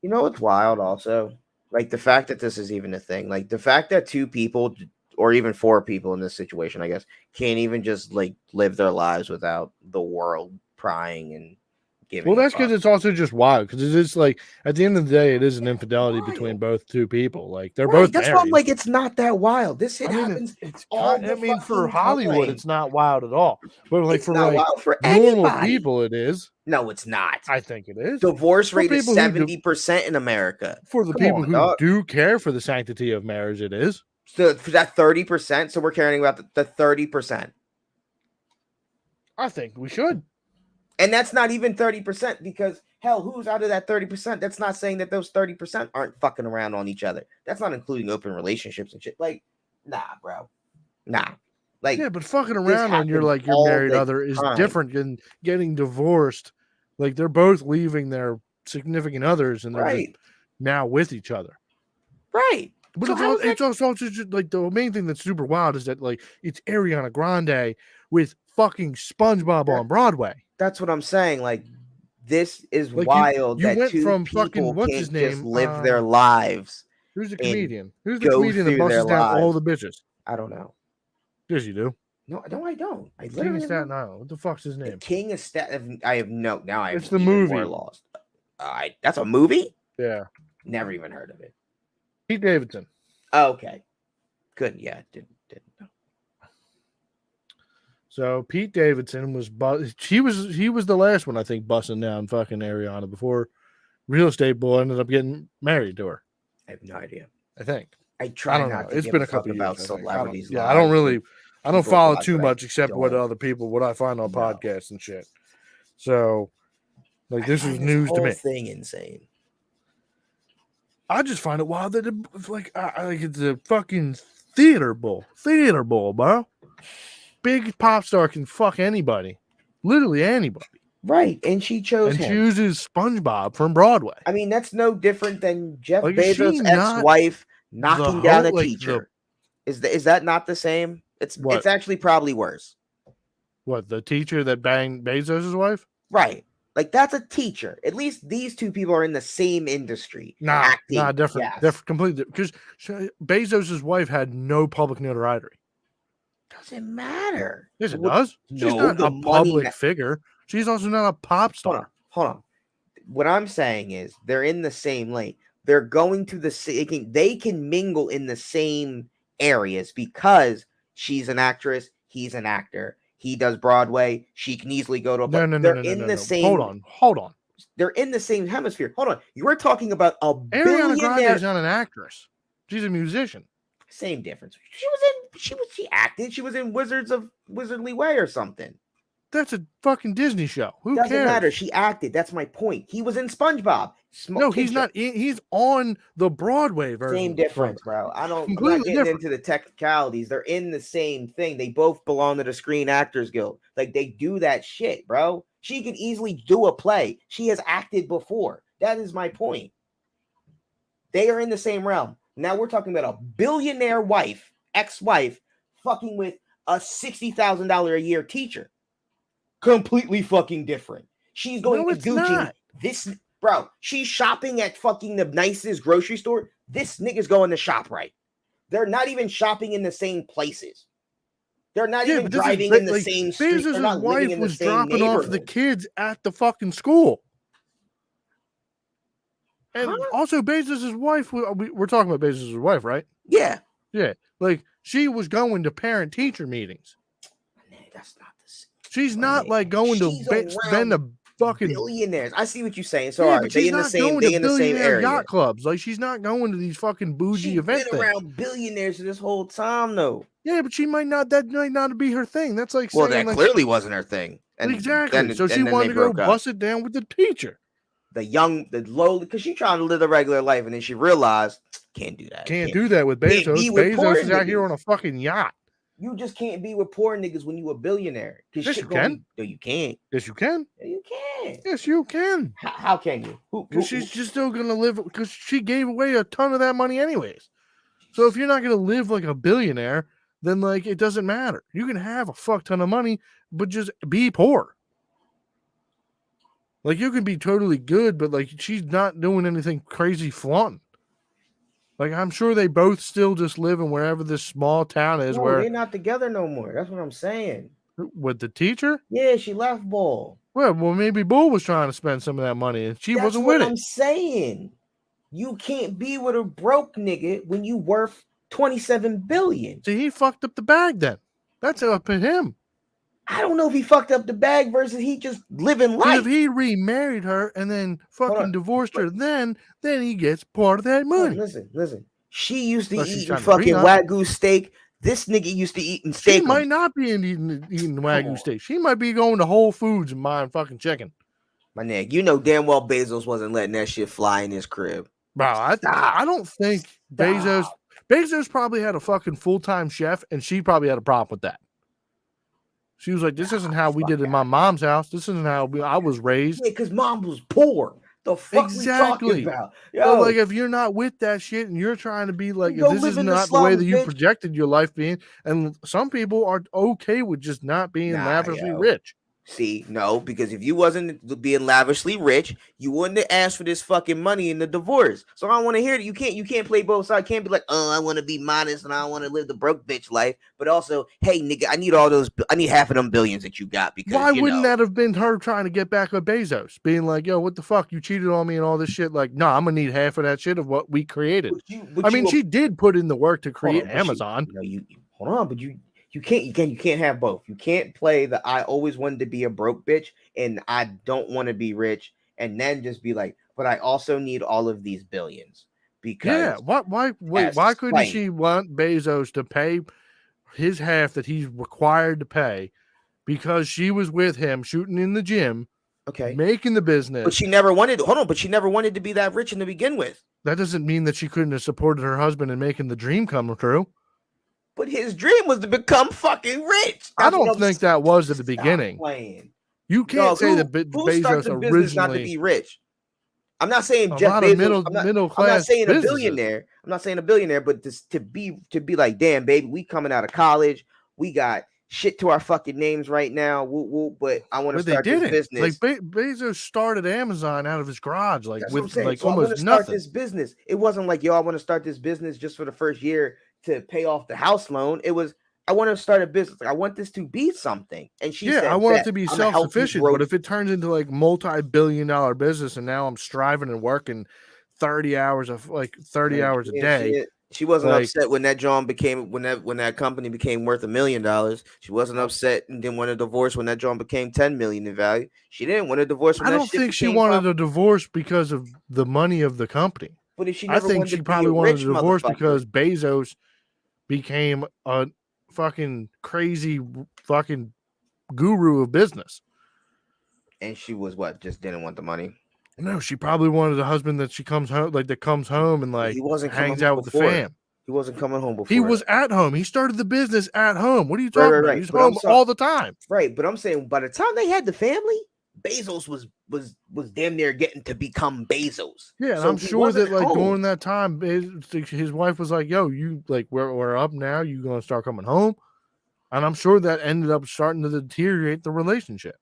You know what's wild? Also, like the fact that this is even a thing. Like the fact that two people, or even four people in this situation, I guess, can't even just like live their lives without the world prying and giving. Well, that's a because fuck. it's also just wild. Because it's just like at the end of the day, it is an infidelity wild. between both two people. Like they're Right, both that's married. why I'm like, it's not that wild. This shit I mean, happens it's all kind. I the mean, for fucking Hollywood, time. it's not wild at all. But like It's for not like wild for normal anybody. people, it is. No, it's not. I think it is. Divorce For rate is people who do- 70% in America. For the Come people on, who dog. do care for the sanctity of marriage, it is. So for that 30%, so we're caring about the 30%. I think we should. And that's not even 30% because hell, who's out of that 30%? That's not saying that those 30% aren't fucking around on each other. That's not including open relationships and shit. Like, nah, bro. Nah. Like, Yeah, but fucking this around on your happens like your all married the other is time. different than getting divorced. Like they're both leaving their significant others and they're just Right. now with each other. Right. But So it's also just like the main thing that's super wild is that like it's Ariana Grande with fucking SpongeBob on Broadway. that's what I'm saying. Like, this is Like wild you that went two from people fucking what's his can't just name? live their lives. Who's the and comedian? Who's the go comedian that through their busts down all lives. the bitches? I don't know. Yes, you do. No, I don't. I King literally of have Staten no- Island. What the fuck's his The name? King of Staten. I have no. Now I have It's the even movie. more lost. That's a movie. Yeah, Never even heard of it. Pete Davidson. Oh, okay. Good. Yeah. Didn't know. So Pete Davidson was he was the last one I think busting down fucking Ariana before Real Estate Boy ended up getting married to her. I have no idea. I think. I try I don't not know. to It's give been a a fuck couple about years. I think. celebrities. I don't really. I don't follow lives too that I much except what don't. other people, what I find on No. podcasts and shit. So, like, this I is find news to whole me. thing insane. I just find it wild that it's a fucking theater bull, bro. Big pop star can fuck anybody, literally anybody, Right, and she chose and him. chooses SpongeBob from Broadway. I mean, that's no different than Jeff Like, is she Bezos' not ex-wife knocking down a like teacher. Is that not the same? It's actually probably worse. What, the teacher that banged Bezos' wife? Right. Like, that's a teacher. At least these two people are in the same industry. Nah, acting. different. Yes. Different, completely. Because Bezos' wife had no public notoriety. Doesn't matter. Yes, it does. She's No, not a public figure. She's also not a pop star. Hold on. What I'm saying is they're in the same lane. They're going to they can mingle in the same areas because she's an actress, he's an actor. He does Broadway. She can easily go to No. They're in the same. Hold on. They're in the same hemisphere. Hold on. You were talking about a Ariana Grande billionaire. is not an actress. She's a musician. Same difference. She acted. She was in Wizards of Wizardly Way or something. That's a fucking Disney show. Who Doesn't cares? matter. She acted. That's my point. He was in SpongeBob. No, he's not. He's on the Broadway version. Same difference, bro. I'm not getting into the technicalities. They're in the same thing. They both belong to the Screen Actors Guild. Like, they do that shit, bro. She could easily do a play. She has acted before. That is my point. They are in the same realm. Now we're talking about a billionaire wife, ex-wife, fucking with a $60,000 a year teacher. Completely fucking different. She's going to Gucci. Not. This, bro, she's shopping at fucking the nicest grocery store. This nigga's going to ShopRite. They're not even shopping in the same places. They're not even driving in the same street. They're not living in the same neighborhood. Bezos' wife was dropping off the kids at the fucking school. And also, Bezos' wife, we're talking about Bezos' wife, right? Yeah. Yeah. Like, she was going to parent-teacher meetings. That's not the same. She's not like going to spend a fucking billionaires. I see what you're saying. So yeah, but she's not going to billionaire area. yacht clubs. Like, she's not going to these fucking bougie event things. She's been around billionaires this whole time, though. Yeah, but she might not. That might not be her thing. That's like that like, clearly wasn't her thing. And exactly. So she wanted to go bust it down with the teacher. The lowly, because she trying to live a regular life, and then she realized can't do that. Can't do that with Bezos. Bezos is out here on a fucking yacht. You just can't be with poor niggas when you a billionaire. Yes, you can. No, you can't. Yes, you can. No, you can. Yes, you can. How can you? Because she's just still gonna live. Because she gave away a ton of that money anyways. So if you're not gonna live like a billionaire, then like it doesn't matter. You can have a fuck ton of money, but just be poor. Like, you can be totally good, but like she's not doing anything crazy flaunting. Like, I'm sure they both still just live in wherever this small town is. No, where they're not together no more. That's what I'm saying. With the teacher? Yeah, she left Ball. Well, maybe Bull was trying to spend some of that money and she That's wasn't what with I'm it. saying. You can't be with a broke nigga when you worth 27 billion. See, he fucked up the bag then. That's up to him. I don't know if he fucked up the bag versus he just living Because life. if he remarried her and then fucking on, divorced her, then he gets part of that money. Listen. She used to Unless she's eat trying to fucking prenup. Wagyu steak. This nigga used to eating She steak. might not be eating Wagyu steak. She might be going to Whole Foods and buying fucking chicken. My nigga, you know damn well Bezos wasn't letting that shit fly in his crib. Bro, I don't think Bezos probably had a fucking full-time chef, and she probably had a problem with that. She was like, "This isn't how we did in my mom's house. This isn't how I was raised." Yeah, because mom was poor. The fuck Exactly. we talking about? So, like, if you're not with that shit and you're trying to be like, if this is not the way that you projected your life being, and some people are okay with just not being lavishly rich. See, no, because if you wasn't being lavishly rich, you wouldn't have asked for this fucking money in the divorce. So I don't want to hear it. You can't play both sides. Can't be like, oh, I want to be modest and I want to live the broke bitch life. But also, hey, nigga, I need half of them billions that you got. Because why wouldn't that have been her trying to get back at Bezos, being like, yo, what the fuck? You cheated on me and all this shit. Like, no, I'm gonna need half of that shit of what we created. She did put in the work to create Amazon. Hold on, but you can't have both. You can't play the I always wanted to be a broke bitch and I don't want to be rich, and then just be like, but I also need all of these billions. Because why couldn't she want Bezos to pay his half that he's required to pay because she was with him shooting in the gym, making the business? But she never wanted to be that rich in to begin with. That doesn't mean that she couldn't have supported her husband in making the dream come true. But his dream was to become fucking rich. I don't think that was at the beginning. You can't say that Bezos originally not to be rich. I'm not saying Jeff Bezos. Middle class. I'm not saying businesses. a billionaire. I'm not saying a billionaire, but to be like, damn, baby, we coming out of college. We got shit to our fucking names right now. Woo woo. But I want to start this business. Like Bezos started Amazon out of his garage, like That's with like almost nothing. This business. It wasn't like, yo, I want to start this business just for the first year to pay off the house loan. It was, I want to start a business. Like, I want this to be something. And she said, I want it to be self-sufficient. But if it turns into like multi-billion-dollar business, and now I'm striving and working 30 hours a day. She wasn't upset when that John became when that company became worth $1 million. She wasn't upset and didn't want a divorce when that John became $10 million in value. She didn't want a divorce. I don't think she wanted a divorce because of the money of the company. But if she I think she probably wanted a divorce because Bezos became a fucking crazy fucking guru of business. And she was just didn't want the money. No, she probably wanted a husband that comes home and like he wasn't hangs out with the fam. He wasn't coming home before. He was at home. He started the business at home. What are you talking about? He's home all the time. Right, but I'm saying by the time they had the family, Bezos was damn near getting to become Bezos. Yeah, and I'm sure that like during that time, his wife was like, "Yo, you like we're up now. You gonna start coming home?" And I'm sure that ended up starting to deteriorate the relationship.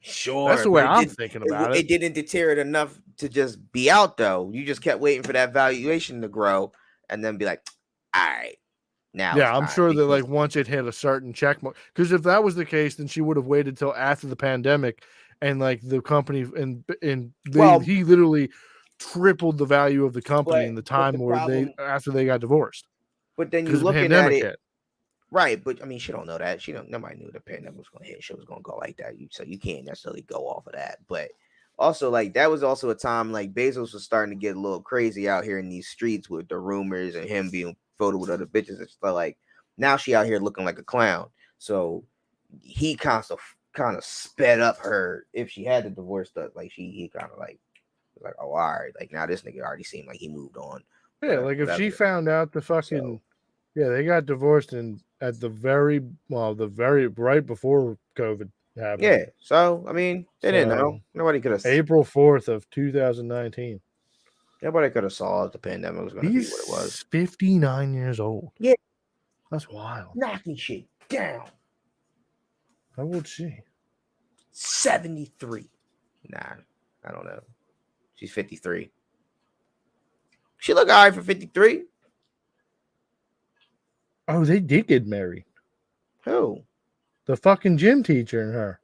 Sure, that's the way I'm thinking about it. It didn't deteriorate enough to just be out though. You just kept waiting for that valuation to grow, and then be like, "All right, now." Yeah, I'm sure that like once it hit a certain check mark, because if that was the case, then she would have waited till after the pandemic, and like the company he literally tripled the value of the company in the time after they got divorced. But then you looking at it. Right, but I mean, she don't know that. Nobody knew the pandemic was going to hit. She was going to go like that. So you can't necessarily go off of that. But also, like, that was also a time like Bezos was starting to get a little crazy out here in these streets with the rumors and him being photoed with other bitches and stuff. Like, now she out here looking like a clown. So he kind of sped up her if she had the divorce stuff. Like he kind of like was like, oh, all right. Like now this nigga already seemed like he moved on. Yeah, like if she found out the fucking they got divorced at the very right before COVID happened. Yeah, so I mean, they didn't know. Nobody could have. April 4th of 2019. Nobody could have saw if the pandemic was going to be what it was. 59 years old. Yeah, that's wild. Knocking shit down. How old is she? 73. Nah, I don't know. She's 53. She look all right for 53. Oh, they did get married. Who? The fucking gym teacher and her.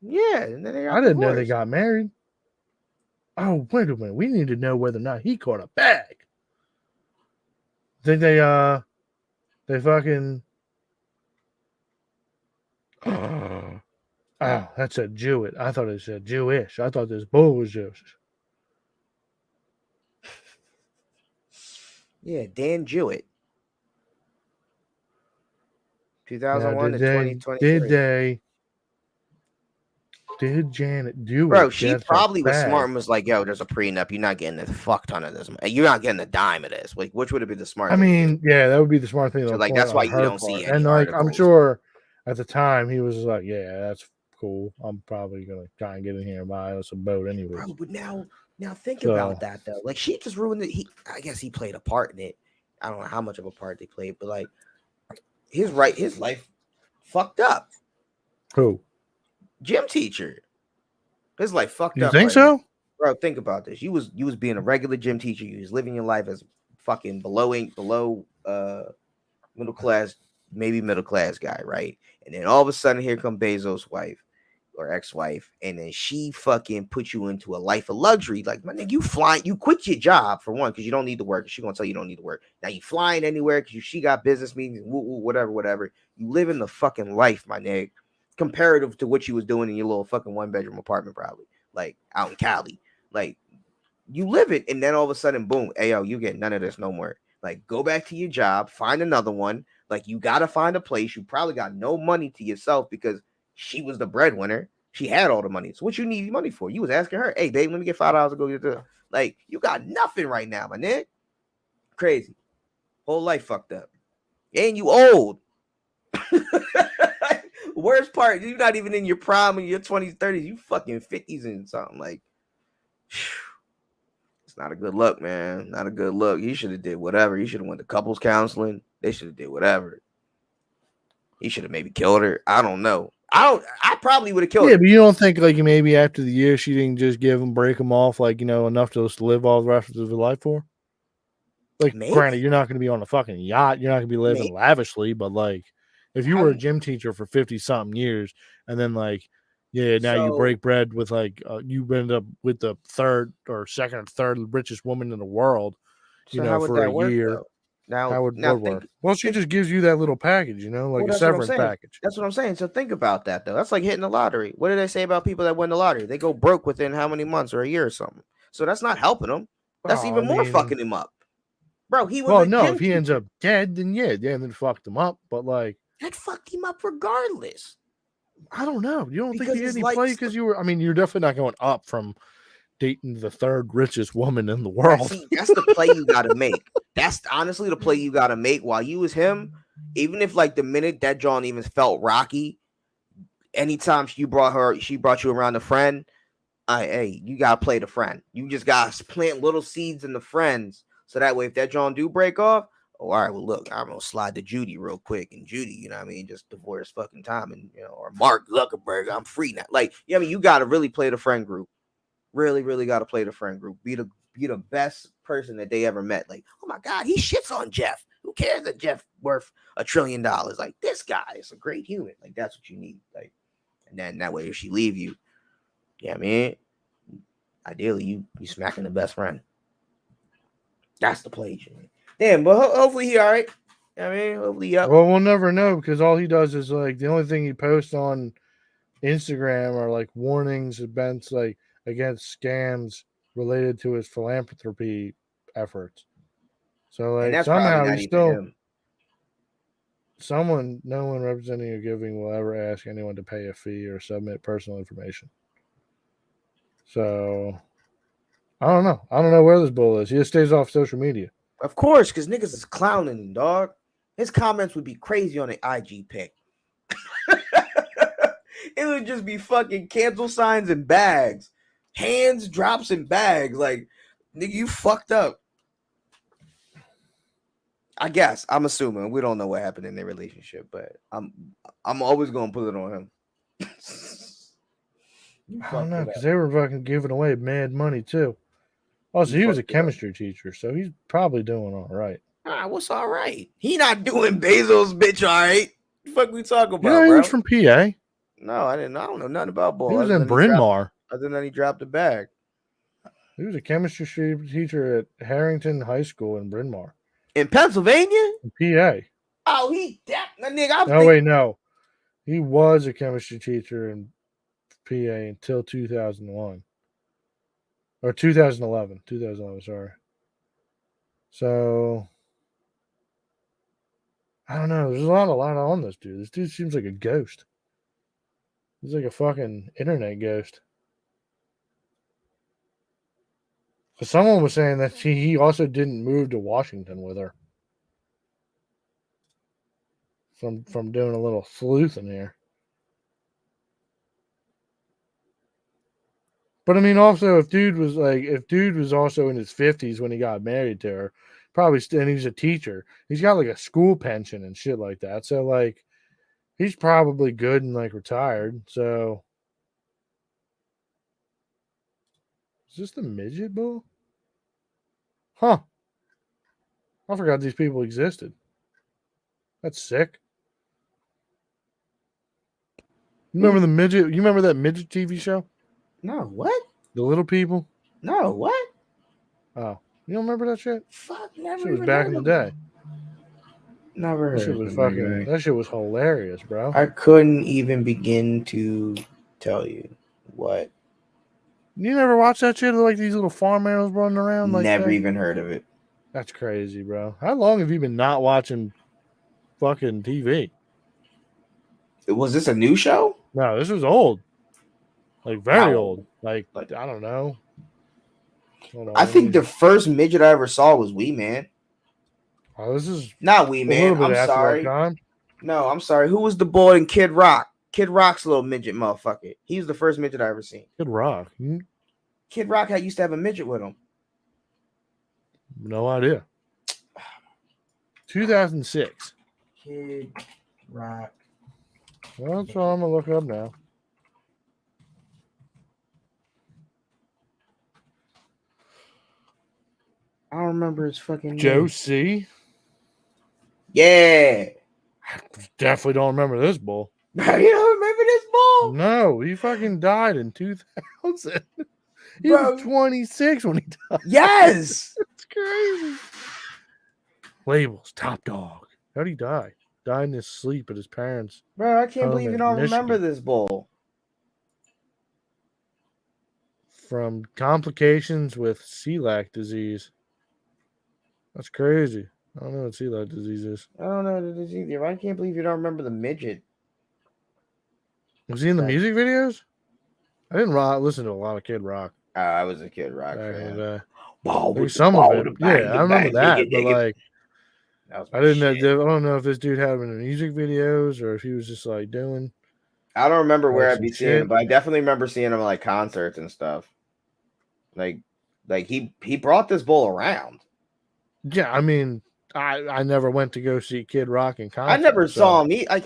Yeah, and then they got I didn't know they divorced. got married. Oh, wait a minute. We need to know whether or not he caught a bag. Think they fucking oh, that said Jewett. I thought it said Jewish. I thought this bull was Jewish. Yeah, Dan Jewett. Now, 2001 to 2023. did Janet do Bro, it? she Get her probably was smart bag? and was like, yo, there's a prenup. You're not getting a fuck ton of this. You're not getting a dime of this. Like, which would have been the smart I thing to do? mean, yeah, that would be the smart thing So, to like, point that's why on you her don't see part. any And like, I'm articles. sure at the time he was like, yeah, that's cool. I'm probably gonna try and get in here and buy us a boat anyway. Bro, but now think about that though. Like, she just ruined it. I guess he played a part in it. I don't know how much of a part they played, but like, his life fucked up. Who? Gym teacher. His life fucked You up. think right so? now. Bro, think about this. You was being a regular gym teacher. You was living your life as fucking below middle class, maybe middle class guy, right? And then all of a sudden, here come Bezos' wife or ex-wife, and then she fucking put you into a life of luxury. Like, my nigga, you quit your job for one because you don't need to work. She gonna tell you don't need to work. Now you flying anywhere because she got business meetings, whatever. You live in the fucking life, my nigga, comparative to what you was doing in your little fucking 1-bedroom apartment, probably like out in Cali. Like, you live it, and then all of a sudden, boom, ayo, you get none of this no more. Like, go back to your job, find another one. Like, you gotta find a place. You probably got no money to yourself because she was the breadwinner. She had all the money. So what you need money for? You was asking her, hey, babe, let me get $5 to go get this. Like, you got nothing right now, my nigga. Crazy. Whole life fucked up. And you old. Worst part, you're not even in your prime in your 20s, 30s. You fucking 50s and something. Like, it's not a good look, man. Not a good look. You should have did whatever. You should have went to couples counseling. They should have did whatever. He should have maybe killed her. I don't know. I probably would have killed her. Yeah, but you don't think like maybe after the year she didn't just break him off like enough to just live all the rest of his life for? Like, maybe. Granted, you're not going to be on a fucking yacht. You're not going to be living lavishly, but like, if you were a gym teacher for 50-something years, and then like, now you break bread with like, you end up with the third or third richest woman in the world, for a year. Though? Now, how would what work? Well, she just gives you that little package, like a severance package. That's what I'm saying. So think about that, though. That's like hitting the lottery. What do they say about people that win the lottery? They go broke within how many months or a year or something. So that's not helping them. That's even more fucking him up. Bro, he was if he ends up dead, then then fucked him up. But like, that fucked him up regardless. I don't know. You don't think he did any play because you were? I mean, you're definitely not going up from dating the third richest woman in the world. That's the play you got to make. That's honestly the play you got to make. While you was him, even if like the minute that John even felt rocky, anytime she brought you around a friend, hey, you got to play the friend. You just got to plant little seeds in the friends. So that way, if that John do break off, all right, well, look, I'm going to slide to Judy real quick. And Judy, you know what I mean? Just divorce fucking time. And, or Mark Zuckerberg, I'm free now. Like, you got to really play the friend group. Really, really got to play the friend group. Be the best person that they ever met. Like, oh my God, he shits on Jeff. Who cares that Jeff worth $1 trillion? Like, this guy is a great human. Like, that's what you need. Like, and then that way, if she leave you, ideally you smacking the best friend. That's the play. Damn, but hopefully he all right. Hopefully, yeah. Well, we'll never know because all he does is like the only thing he posts on Instagram are like warnings events like against scams related to his philanthropy efforts. So like somehow he's still no one representing or giving will ever ask anyone to pay a fee or submit personal information. So I don't know. I don't know where this bull is. He just stays off social media. Of course, because niggas is clowning, dog. His comments would be crazy on an IG pic. It would just be fucking cancel signs and bags. Hands, drops, and bags. Like, nigga, you fucked up. I guess. I'm assuming. We don't know what happened in their relationship, but I'm always gonna put it on him. I don't know, because they were fucking giving away mad money too. Also, he was a chemistry teacher, so he's probably doing all right. What's all right? He not doing Bezos, bitch, all right. The fuck we talking about, You know, he bro? was from PA. No, I didn't. I don't know nothing about Bull. He was in Other than he dropped the bag. He was a chemistry teacher at Harrington High School in Bryn Mawr, In Pennsylvania? in PA. Oh, nigga. Wait, no. He was a chemistry teacher in PA until 2001. Or 2011. 2011, sorry. So, I don't know. There's a lot on this dude. This dude seems like a ghost. He's like a fucking internet ghost. Because someone was saying that he also didn't move to Washington with her. From doing a little sleuthing here. But I mean, also, if dude was also in his 50s when he got married to her, probably, and he's a teacher, he's got like a school pension and shit like that. So like, he's probably good and like retired. So, is this the midget bull? Huh? I forgot these people existed. That's sick. You remember the midget? You remember that midget TV show? No, what? The Little People? No, what? Oh, you don't remember that shit? Fuck, never. Shit was back in the day. Never heard. That shit was hilarious, bro. I couldn't even begin to tell you what. You never watched that shit? Like these little farm animals running around? Like Never that? even heard of it. That's crazy, bro. How long have you been not watching fucking TV? Was this a new show? No, this was old. Like very How old. Like I don't know. I think the first midget I ever saw was Wee Man. Oh, this is not Wee Man. I'm sorry. No, I'm sorry. Who was the boy in Kid Rock? Kid Rock's a little midget motherfucker. He was the first midget I ever seen. Kid Rock. Kid Rock used to have a midget with him. No idea. 2006. Kid Rock. Well, that's what I'm gonna look up now. I don't remember his fucking Joe name. C. Yeah. I definitely don't remember this bull. You don't remember this bull? No, he fucking died in 2000. He was 26 when he died. Yes. It's crazy. Labels, top dog. How'd he die? Died in his sleep at his parents'. Bro, I can't believe you don't remember this bull. From complications with celiac disease. That's crazy. I don't know what celiac disease is. I don't know the disease either. I can't believe you don't remember the midget. Was he in the music videos? I didn't listen to a lot of Kid Rock. I was a Kid Rock fan. Some of it. Yeah, I remember that. But like, I don't know if this dude had him in the music videos or if he was just like doing. I don't remember where I'd be seeing him, but I definitely remember seeing him like concerts and stuff. Like he brought this bull around. Yeah, I mean, I never went to go see Kid Rock in concert. I never saw him. I've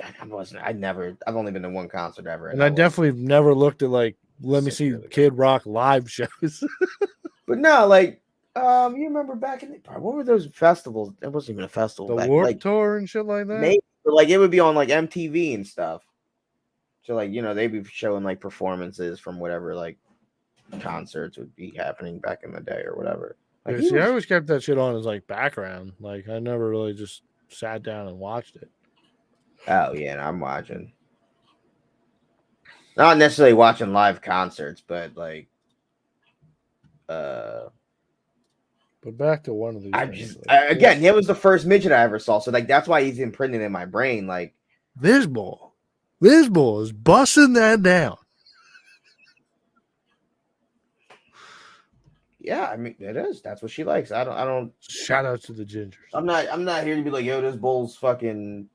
only been to one concert ever, and I definitely never looked at like let me see Kid Rock live shows. But no, like you remember back in the what were those festivals? It wasn't even a festival. The Warped Tour and shit like that. Maybe, like it would be on like MTV and stuff. So like they'd be showing like performances from whatever like concerts would be happening back in the day or whatever. Like, I always kept that shit on as like background. Like I never really just sat down and watched it. Oh yeah, and I'm watching. Not necessarily watching live concerts, but like but back to one of these. Again, it was the first midget I ever saw. So like that's why he's imprinted in my brain. Like this bull is busting that down. Yeah, I mean it is. That's what she likes. I don't. Shout out to the gingers. I'm not here to be like, yo, this bull's fucking.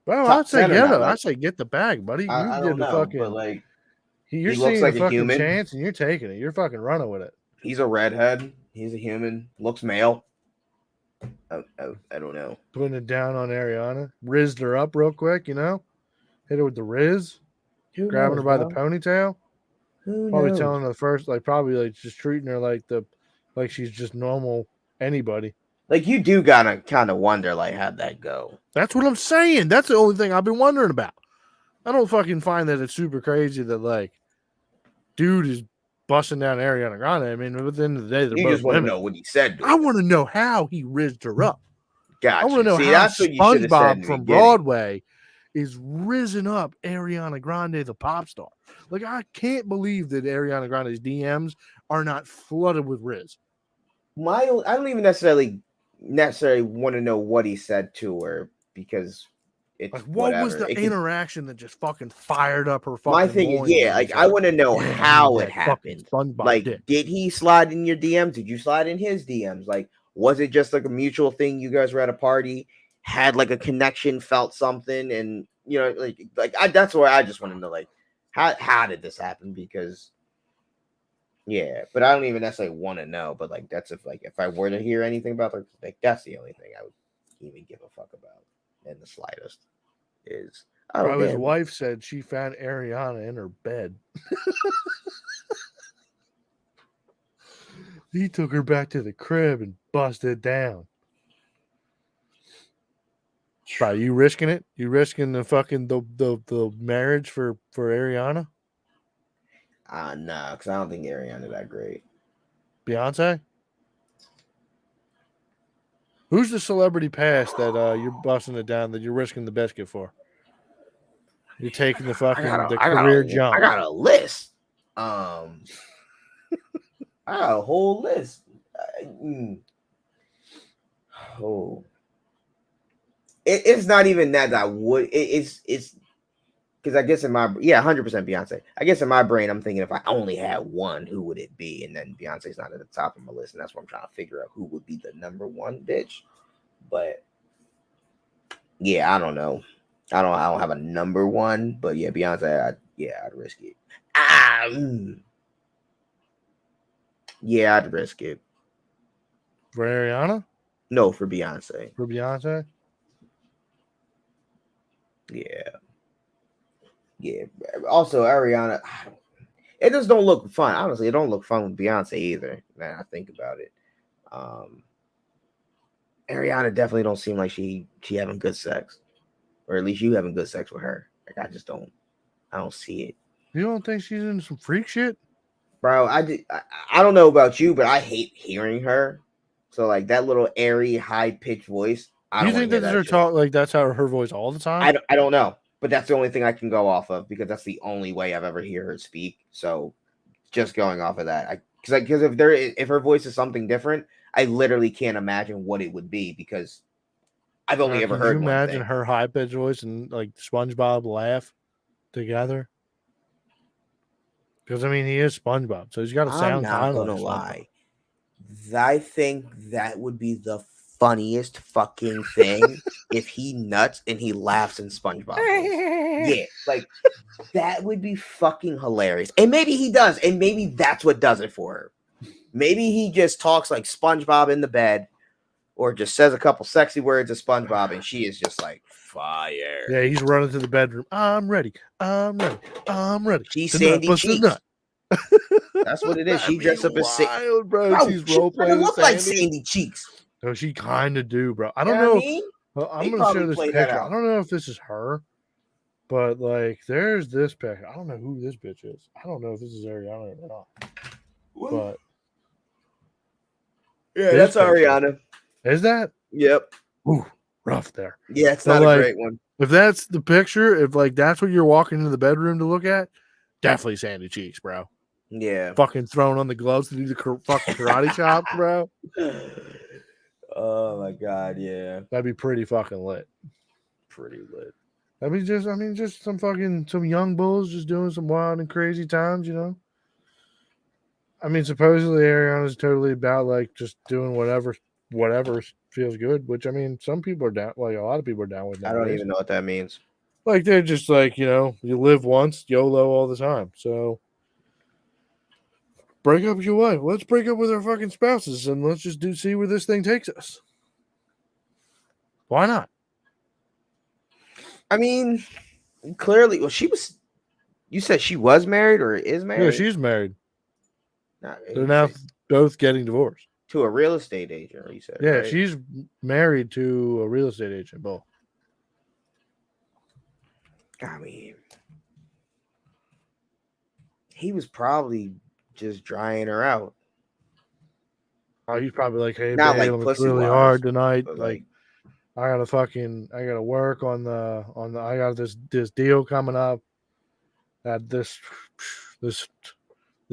Well, I'd say get it. I say get the bag, buddy. I don't know, but like, you're seeing like a fucking human. Chance, and you're taking it. You're fucking running with it. He's a redhead. He's a human. Looks male. I don't know. Putting it down on Ariana, rizzed her up real quick. Hit her with the Riz, grabbing her by the ponytail. Probably telling her first, like probably like just treating her like she's just normal anybody. Like you do gotta kind of wonder, like, how'd that go? That's what I'm saying. That's the only thing I've been wondering about. I don't fucking find that it's super crazy that like dude is busting down Ariana Grande. I mean, at the end of the day, they're You both just want to women. know what he said. I want to know how he rizzed her up. I want to Gotcha. know See, how that's what you should have said SpongeBob in the from beginning. Broadway is risen up Ariana Grande, the pop star. Like, I can't believe that Ariana Grande's DMs are not flooded with Riz. I don't even necessarily want to know what he said to her because it's Like, what was whatever. the interaction that just fucking fired up her fucking My thing is, loins yeah, and like was I want to know "Yeah, I how need it that fucking happened. SpongeBob Like, dick." did he slide in your DMs? Did you slide in his DMs? Like, was it just like a mutual thing? You guys were at a party, had like a connection, felt something, and you know, that's where I just want to know, like, how did this happen? Because yeah, but I don't even necessarily want to know. But like, that's if I were to hear anything about her, like that's the only thing I would even give a fuck about in the slightest. Is Bro, his wife said she found Ariana in her bed. He took her back to the crib and busted down. Bro, you risking it? You risking the fucking the marriage for Ariana? Nah, because I don't think Ariana that great. Beyonce? Who's the celebrity past that you're busting it down that you're risking the biscuit for? You're taking the fucking career jump. I got a list. I got a whole list. Oh, it's not even that I would. It's because I guess in my 100% Beyonce. I guess in my brain I'm thinking if I only had one, who would it be? And then Beyonce's not at the top of my list, and that's what I'm trying to figure out who would be the number one bitch. But yeah, I don't know. I don't have a number one, but yeah, Beyonce. I'd risk it. Yeah, I'd risk it. For Ariana? No, for Beyonce. For Beyonce? Yeah. Also, Ariana, it just don't look fun. Honestly, it don't look fun with Beyonce either. Now I think about it. Ariana definitely don't seem like she having good sex, or at least you having good sex with her. Like I don't see it. You don't think she's in some freak shit? Bro, I don't know about you, but I hate hearing her. So like that little airy, high pitched voice. You think that's her talk? Like that's how her voice all the time? I don't know, but that's the only thing I can go off of because that's the only way I've ever heard her speak. So just going off of that, because if her voice is something different, I literally can't imagine what it would be because I've only ever heard. Can you imagine her high pitched voice and like SpongeBob laugh together? Because I mean, he is SpongeBob, so he's got to sound kind of like lie. I think that would be the funniest fucking thing if he nuts and he laughs in SpongeBob. Yeah, like that would be fucking hilarious. And maybe he does, and maybe that's what does it for her. Maybe he just talks like SpongeBob in the bed, or just says a couple sexy words of SpongeBob, and she is just like fire. Yeah, he's running to the bedroom. I'm ready. I'm ready. I'm ready. She's Sandy Cheeks. That's what it is. She dressed up as Sandy, bro. She's role playing. Look like Sandy Cheeks. No, she kind of do, bro. I don't know. I'm gonna show this picture. I don't know if this is her, but like, there's this picture. I don't know who this bitch is. I don't know if this is Ariana or not. But yeah, that's Ariana. Is that? Yep. Ooh, rough there. Yeah, it's not a great one. If that's the picture, if like that's what you're walking into the bedroom to look at, definitely Sandy Cheeks, bro. Yeah. Fucking throwing on the gloves to do the fucking karate chops, bro. Oh my god, yeah. That'd be pretty fucking lit. Pretty lit. I mean, just some young bulls just doing some wild and crazy times, you know. I mean, supposedly Ariana's totally about like just doing whatever feels good, which I mean, some people are down, like a lot of people are down with that. I don't even know what that means. Like they're just like, you know, you live once, YOLO all the time. So break up with your wife. Let's break up with our fucking spouses and let's just see where this thing takes us. Why not? I mean, clearly, well, you said she was married or is married? Yeah, she's married. They're now both getting divorced. To a real estate agent, you said, Yeah, right? she's married to a real estate agent, Bull. I mean, he was probably just drying her out. Oh, he's probably like, hey, Not like babe, it's pussy really wise, hard tonight. but Like, I gotta work on the I got this deal coming up at this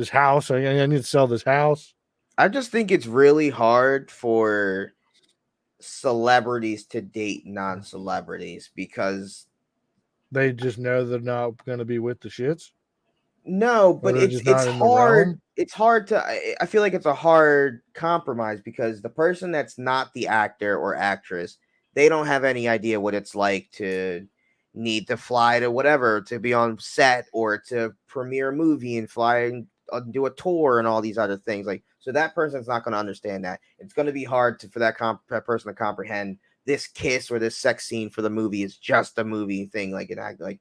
house. I need to sell this house. I just think it's really hard for celebrities to date non-celebrities because They just know they're not gonna be with the shits. no, Or but they're just not in the realm. it's hard to I feel like it's a hard compromise because the person that's not the actor or actress, they don't have any idea what it's like to need to fly to whatever to be on set or to premiere a movie and fly and do a tour and all these other things. Like, so that person's not going to understand that. It's going to be hard for that person to comprehend this kiss or this sex scene for the movie is just a movie thing, like an act, like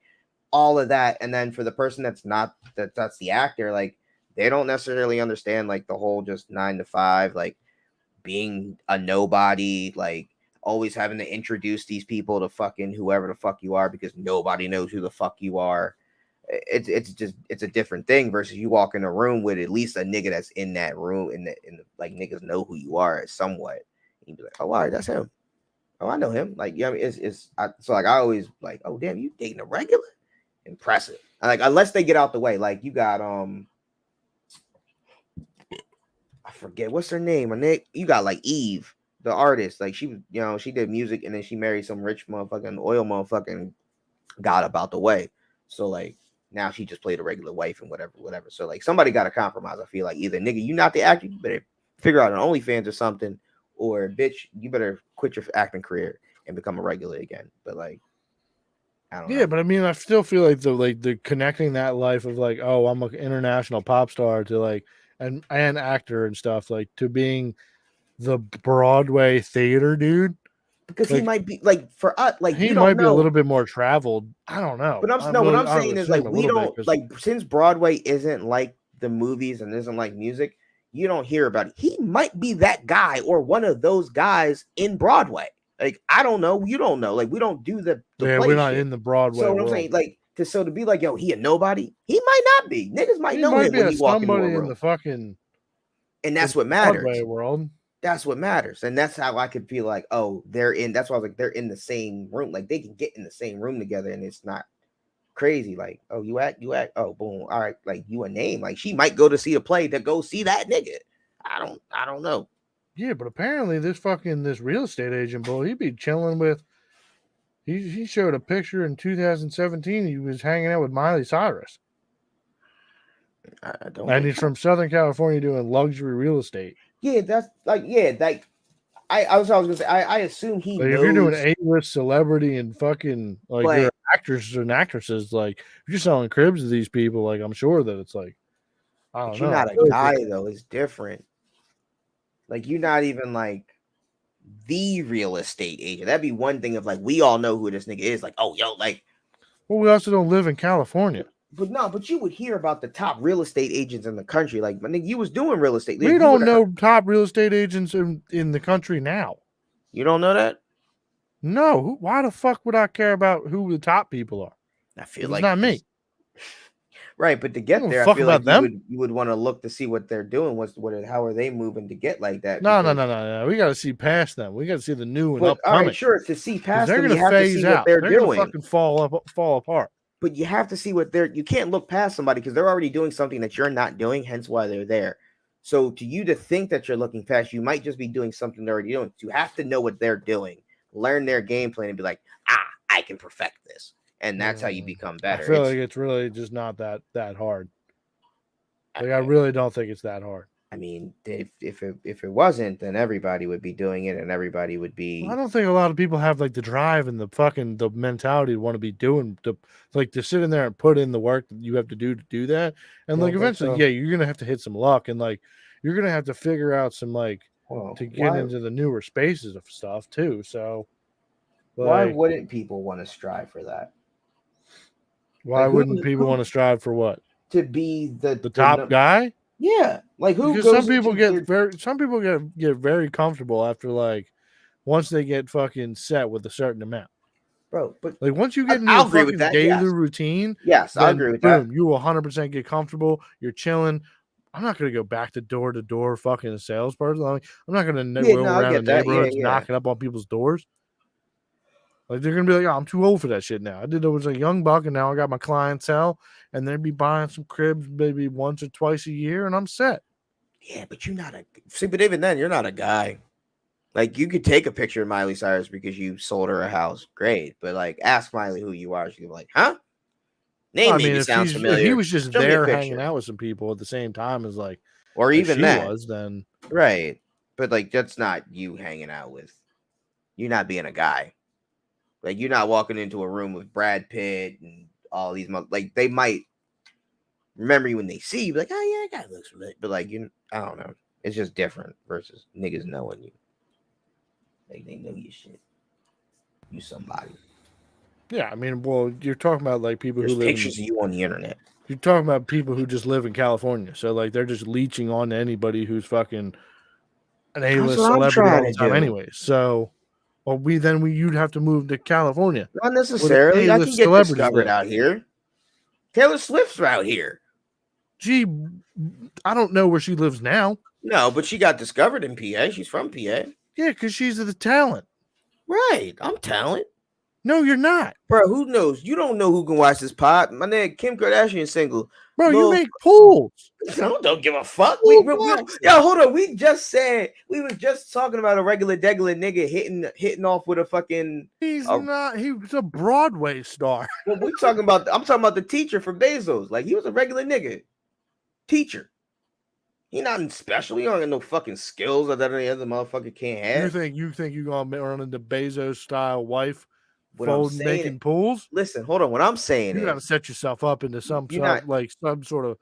all of that. And then for the person that's not that's the actor, like they don't necessarily understand like the whole just 9 to 5, like being a nobody, like always having to introduce these people to fucking whoever the fuck you are because nobody knows who the fuck you are. It's a different thing versus you walk in a room with at least a nigga that's in that room in the like niggas know who you are somewhat. And you be like, oh, all right, that's him. Oh, I know him. Like, yeah, I mean, so like I always like, oh damn, you dating a regular? Impressive. Like, unless they get out the way, like you got I forget what's her name. Nick, you got like Eve, the artist. Like she was, she did music and then she married some rich motherfucking oil motherfucking got about the way. So like now she just played a regular wife and whatever. So like somebody got to compromise. I feel like either nigga, you not the actor, you better figure out an OnlyFans or something, or bitch, you better quit your acting career and become a regular again. But like, I don't know. But I mean, I still feel like the connecting that life of like, oh, I'm an international pop star to like and actor and stuff, like to being the Broadway theater dude. Because Like, he might be like for us, like he we might don't be a know. little bit more traveled. I don't know. But what I'm I would saying is like assume a we little don't bit, like since Broadway isn't like the movies and isn't like music, you don't hear about it. He might be that guy or one of those guys in Broadway. Like I don't know, you don't know. Like we don't do the yeah, play we're not shit. in the Broadway So what world. I'm saying, like to be like, yo, he a nobody. He might not be. Niggas might know him when he walk into a room. In the fucking and that's what matters. Broadway world. That's what matters. And that's how I could feel like, oh, that's why I was like, they're in the same room. Like they can get in the same room together and it's not crazy. Like, oh, you act, oh, boom. All right, like you a name. Like she might go to see a play to go see that nigga. I don't know. Yeah, but apparently this real estate agent boy, he'd be chilling with he showed a picture in 2017. He was hanging out with Miley Cyrus. I don't. And he's from Southern California doing luxury real estate. Yeah, that's like like I was gonna say I assume he knows. If you're doing A-list celebrity and fucking like you're actors and actresses, like if you're selling cribs to these people, like I'm sure that it's like I don't know. You're not a guy though, it's different. Like you're not even like the real estate agent. That'd be one thing if like we all know who this nigga is. Like, oh yo, like well, we also don't live in California. But you would hear about the top real estate agents in the country. Like, my nigga, you was doing real estate. We don't know top real estate agents in the country now. You don't know that? No. Why the fuck would I care about who the top people are? I feel like not me. Right, but to get there, I feel like you would want to look to see what they're doing. How are they moving to get like that? No. We got to see past them. We got to see the new and upcoming. All right, sure. To see past them, you have to see what they're doing. Fucking fall apart. But you have to see what you can't look past somebody because they're already doing something that you're not doing, hence why they're there. So to you to think that you're looking past, you might just be doing something they're already doing. You have to know what they're doing, learn their game plan, and be like, I can perfect this. And that's how you become better. I feel like it's really just not that hard. Like I really don't think it's that hard. I mean, if it wasn't, then everybody would be doing it, and everybody would be. Well, I don't think a lot of people have like the drive and the mentality to want to be doing to sit in there and put in the work that you have to do that. And like eventually, yeah, you're gonna have to hit some luck, and like you're gonna have to figure out some to get into the newer spaces of stuff too. So why wouldn't people want to strive for that? Why wouldn't people want to strive for what? To be the top guy? Yeah, like who Because goes some people into get very comfortable after like once they get fucking set with a certain amount. bro? But Like once you get into I'll a agree with fucking that. daily Yes, routine, yes, I then agree with that. boom, you will 100% get comfortable. You're chilling. I'm not gonna go back to door fucking a salesperson. I'm not gonna Yeah, go no, I around the get that. Yeah, neighborhoods yeah. knocking up on people's doors. Like they're gonna be like, oh, I'm too old for that shit now. I did it was a young buck, and now I got my clientele, and they'd be buying some cribs maybe once or twice a year, and I'm set. Yeah, but you're not a see, but even then, you're not a guy. Like you could take a picture of Miley Cyrus because you sold her a house, great. But like, ask Miley who you are. She'll be like, "Huh? Well, Name I mean, maybe sounds if he familiar. was just Show me a there hanging picture." out with some people at the same time Or as even she that, was, then right? But like, that's not you hanging out with. You're not being a guy. Like you're not walking into a room with Brad Pitt and all these like they might remember you when they see you, be like, oh yeah, that guy looks familiar. But like I don't know. It's just different versus niggas knowing you. Like they know your shit. You somebody. yeah, I mean, well, you're talking about like people There's who live pictures of you on the internet. you're talking about people who just live in California, so like they're just leeching on to anybody who's fucking an That's A-list what I'm celebrity trying all to the time, do. anyway. So, well, you'd have to move to California Not where the necessarily. I can A-list get celebrities discovered live. out here. Taylor Swift's out here. Gee, I don't know where she lives now. No, but she got discovered in PA. She's from PA. Yeah, because she's the talent. Right. I'm talent. No, you're not. Bro, who knows? You don't know who can watch this pod. My nigga Kim Kardashian single. Bro, you Lil make pools. don't give a fuck. Pool boxes. Yo, hold on. We just said we was just talking about a regular degular nigga hitting off with a fucking. He's not. He was a Broadway star. Well, we talking about. I'm talking about the teacher for Bezos. Like he was a regular nigga, teacher. He not special. He don't got no fucking skills that any other motherfucker can't have. You think you're gonna run into Bezos style wife, What I'm folding, saying, making pools? listen, hold on. What I'm saying You got to is, set yourself up into some sort of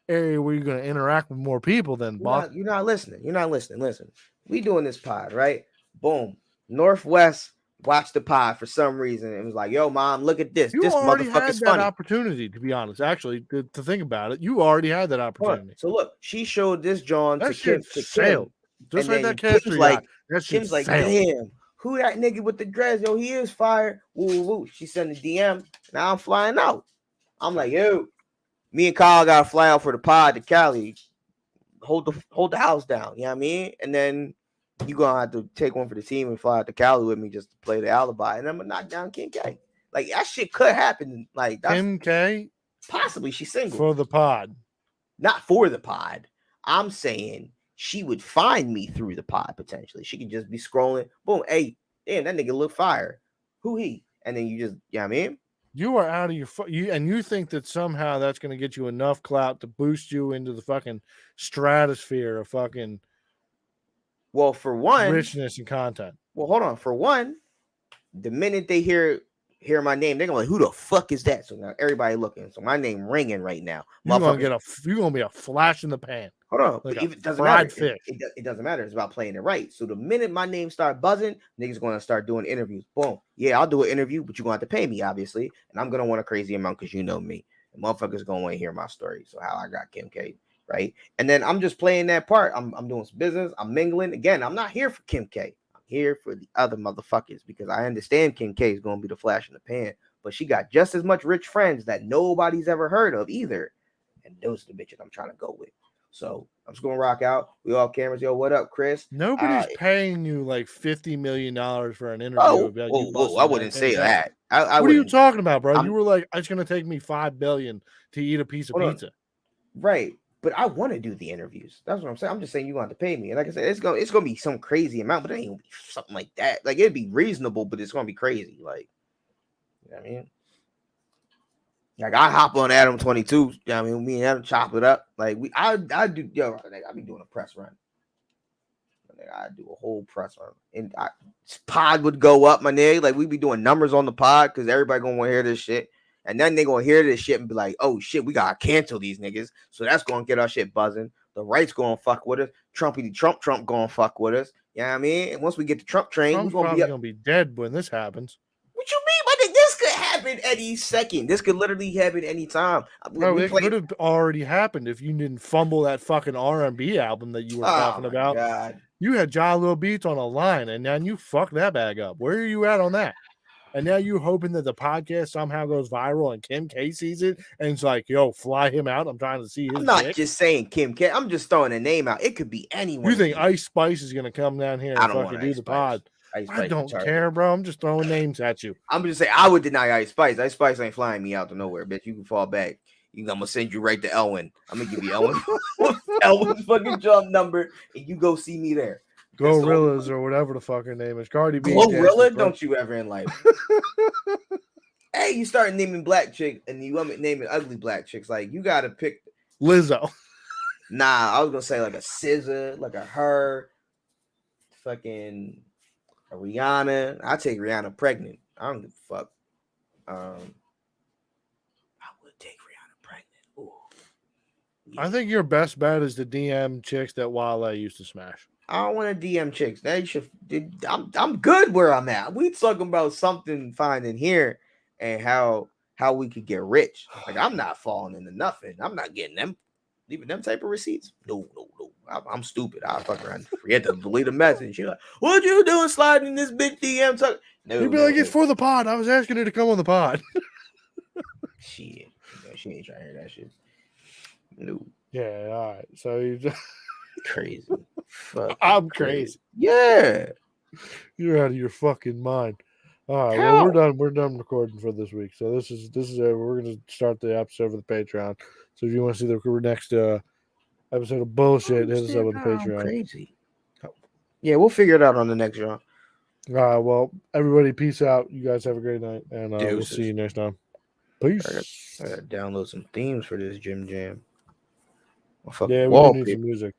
area where you're going to interact with more people than Buck. you're not listening. You're not listening. Listen, we doing this pod, right? Boom. Northwest watched the pod for some reason. It was like, yo, mom, look at this. You This already had motherfucker's that funny. Opportunity, to be honest. Actually, to think about it, you already had that opportunity. So look, she showed this John that to Kim. Sailed. Just and like that Kim's like, Kim's like, damn, who that nigga with the dress? Yo, he is fire. Woo, woo. She sent a DM. Now I'm flying out. I'm like, yo, me and Kyle got to fly out for the pod to Cali. Hold the house down. You know what I mean? And then you gonna have to take one for the team and fly out to Cali with me just to play the alibi. And I'm gonna knock down Kim K. Like that shit could happen. Like that's Kim K. Possibly she's single for the pod. Not for the pod. I'm saying she would find me through the pod potentially. She could just be scrolling. Boom. Hey, damn, that nigga look fire. Who he? And then you just, you know what I mean? You are out of you think that somehow that's going to get you enough clout to boost you into the fucking stratosphere of fucking for one, richness and content. Well, hold on. For one, the minute they hear my name, they're gonna like, who the fuck is that? So now everybody looking. So my name ringing right now. You're gonna be a flash in the pan. Hold on, like it doesn't matter. It doesn't matter. It's about playing it right. So the minute my name start buzzing, niggas gonna start doing interviews. Boom. Yeah, I'll do an interview, but you're gonna have to pay me, obviously, and I'm gonna want a crazy amount because you know me. And motherfuckers gonna want to hear my story. So how I got Kim K, right? And then I'm just playing that part. I'm doing some business. I'm mingling. Again, I'm not here for Kim K. I'm here for the other motherfuckers because I understand Kim K is gonna be the flash in the pan, but she got just as much rich friends that nobody's ever heard of either. And those are the bitches I'm trying to go with. So I'm just gonna rock out. We all cameras. Yo, what up, Chris? Nobody's paying you like $50 million for an interview about you. Whoa, I wouldn't say that. What are you talking about, bro? You were like, it's gonna take me $5 billion to eat a piece of pizza. Right. But I want to do the interviews. That's what I'm saying. I'm just saying you're going to pay me. And like I said, it's gonna be some crazy amount, but it ain't gonna be something like that. Like it'd be reasonable, but it's gonna be crazy. Like, you know what I mean? Like I hop on Adam 22. You know what I mean? Me and Adam chop it up. Like I do. Yo, I be doing a press run. I do a whole press run, and pod would go up, my nigga. Like we be doing numbers on the pod because everybody gonna want to hear this shit, and then they gonna hear this shit and be like, "Oh shit, we gotta cancel these niggas." So that's gonna get our shit buzzing. The right's gonna fuck with us. Trump gonna fuck with us. You know what I mean? And once we get the Trump train, Trump's we're gonna be dead when this happens. What you mean? But this could happen. happen any second. This could literally happen any time. Bro, it could have already happened if you didn't fumble that fucking R&B album that you were talking about. God. You had Ja Lil Beats on a line, and then you fucked that bag up. Where are you at on that? And now you're hoping that the podcast somehow goes viral and Kim K sees it and it's like, yo, fly him out. I'm trying to see his I'm not dick. just saying Kim K. I'm just throwing a name out. It could be anyone. You think Ice Spice is going to come down here and fucking do the pod? I don't care, bro. I'm just throwing names at you. I'm just saying I would deny Ice Spice. Ice Spice ain't flying me out to nowhere, bitch. You can fall back. I'm going to send you right to Elwin. I'm going to give you Elwin's fucking jump number, and you go see me there. Gorillas or whatever the fuck her name is. Cardi B. Gorilla? Don't you ever in life. Hey, you start naming black chicks and you want me naming ugly black chicks. Like, you got to pick Lizzo. Nah, I was going to say like a SZA, like a her, fucking a Rihanna. I take Rihanna pregnant. I don't give a fuck. I would take Rihanna pregnant. Ooh. Yeah. I think your best bet is the DM chicks that Wale used to smash. I don't want to DM chicks. They should. I'm good where I'm at. We talking about something fine in here and how we could get rich. Like, I'm not falling into nothing. I'm not getting them, leaving them type of receipts. No. I'm stupid. I fuck around, forget to delete a message. She's like, "What you doing sliding in this big DM?" No, you'd be like, "It's for the pod. I was asking her to come on the pod." Shit, she ain't trying to hear that shit. No. Yeah, all right. So you just crazy. I'm crazy. Yeah, you're out of your fucking mind. All right, well, we're done. We're done recording for this week. So this is we're gonna start the episode for the Patreon. So if you want to see the next episode of bullshit, hit us up on the Patreon. Crazy. Yeah, we'll figure it out on the next round. Well, everybody, peace out. You guys have a great night, and we'll see you next time. Peace. I gotta download some themes for this Jim Jam. Yeah, we need some music.